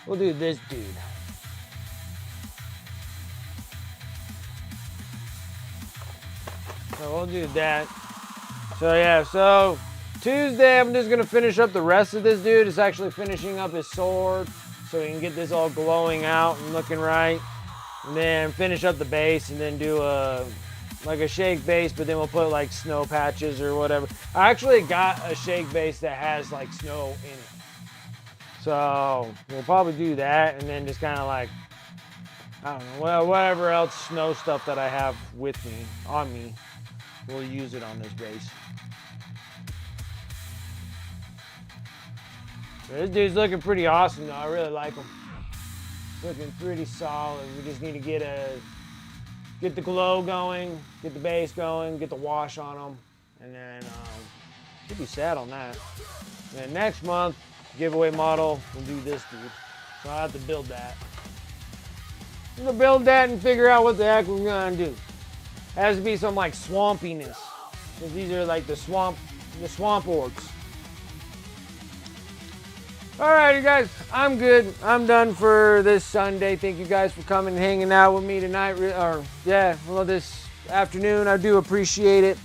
We'll do this dude. So we'll do that. So yeah, so Tuesday I'm just gonna finish up the rest of this dude. It's actually finishing up his sword, so we can get this all glowing out and looking right. And then finish up the base and then do a shake base, but then we'll put like snow patches or whatever. I actually got a shake base that has like snow in it. So we'll probably do that, and then just kind of like, I don't know, whatever else snow stuff that I have with me, on me, we'll use it on this base. This dude's looking pretty awesome though. I really like him. Looking pretty solid. We just need to get the glow going, get the base going, get the wash on them, and then should be set on that. And then next month, giveaway model, we'll do this dude. So I'll have to build that. I'm gonna build that and figure out what the heck we're gonna do. It has to be some like swampiness, because these are like the swamp orcs. All right, you guys, I'm good. I'm done for this Sunday. Thank you guys for coming and hanging out with me tonight, this afternoon. I do appreciate it.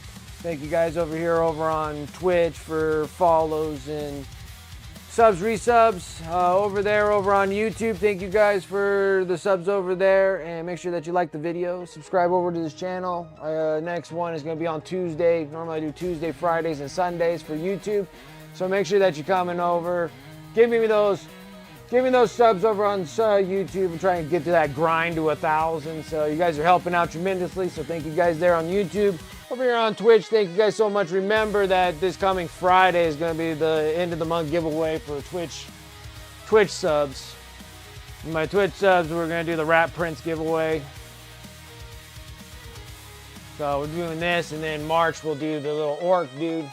Thank you guys over on Twitch for follows and subs, resubs. Over on YouTube, thank you guys for the subs over there, and make sure that you like the video. Subscribe over to this channel. Next one is going to be on Tuesday. Normally I do Tuesday, Fridays, and Sundays for YouTube. So make sure that you're coming over. Give me those subs over on YouTube and try and get to that grind to 1,000. So you guys are helping out tremendously. So thank you guys there on YouTube. Over here on Twitch, thank you guys so much. Remember that this coming Friday is going to be the end of the month giveaway for Twitch subs. My Twitch subs, we're going to do the Rat Prince giveaway. So we're doing this, and then March we'll do the little orc dude.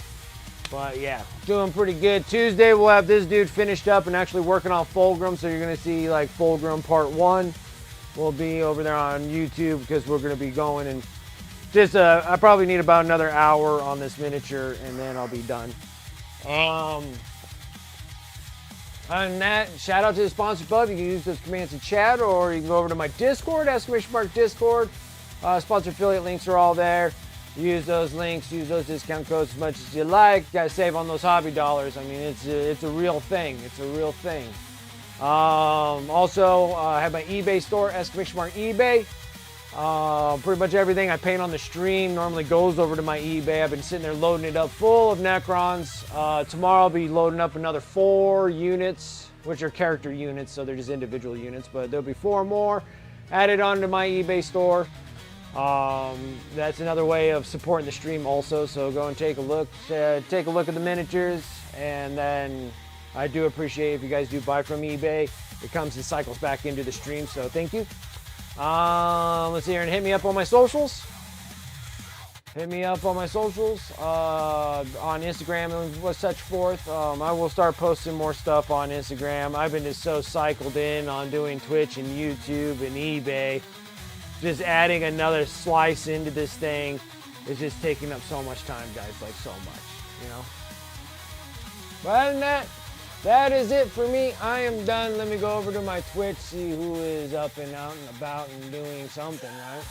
But yeah, doing pretty good. Tuesday we'll have this dude finished up and actually working on Fulgrim, so you're gonna see like Fulgrim Part 1 will be over there on YouTube, because we're gonna be going and just I probably need about another hour on this miniature and then I'll be done. Other than that, shout out to the sponsor pub. You can use those commands in chat, or you can go over to my Discord, !Discord. Sponsor affiliate links are all there. Use those links, use those discount codes as much as you like. You gotta save on those hobby dollars. I mean, it's a real thing. It's a real thing. Also, I have my eBay store, eBay. Pretty much everything I paint on the stream normally goes over to my eBay. I've been sitting there loading it up full of Necrons. Tomorrow I'll be loading up another 4 units, which are character units, so they're just individual units, but there'll be 4 more added onto my eBay store. That's another way of supporting the stream also, so go and take a look at the miniatures, and then I do appreciate if you guys do buy from eBay. It comes and cycles back into the stream, so thank you. Let's see here, and hit me up on my socials. On Instagram and such forth. I will start posting more stuff on Instagram. I've been just so cycled in on doing Twitch and YouTube and eBay. Just adding another slice into this thing is just taking up so much time, guys, like so much, you know. But other than that, that is it for me. I am done. Let me go over to my Twitch, see who is up and out and about and doing something, right?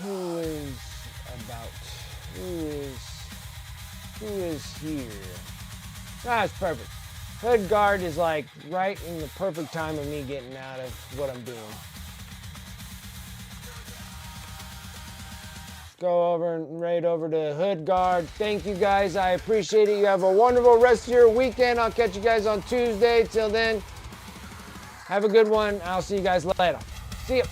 Who is about? Who is here? That's perfect. Hood guard is like right in the perfect time of me getting out of what I'm doing. Go over and raid over to Hood Guard. Thank you guys. I appreciate it. You have a wonderful rest of your weekend. I'll catch you guys on Tuesday. Till then, have a good one. I'll see you guys later. See ya.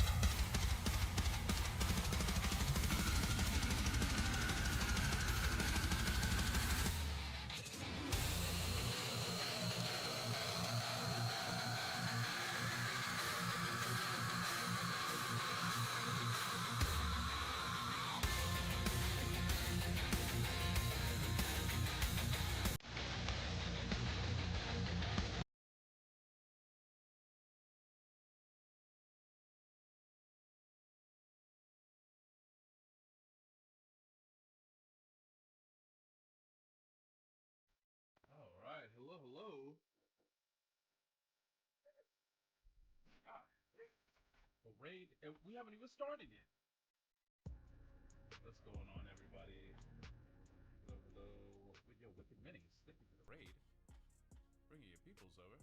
All right, hello, hello. Ah, the raid, we haven't even started yet. What's going on, everybody? Hello, hello. With your wicked minis, thank you for the raid. Bringing your peoples over.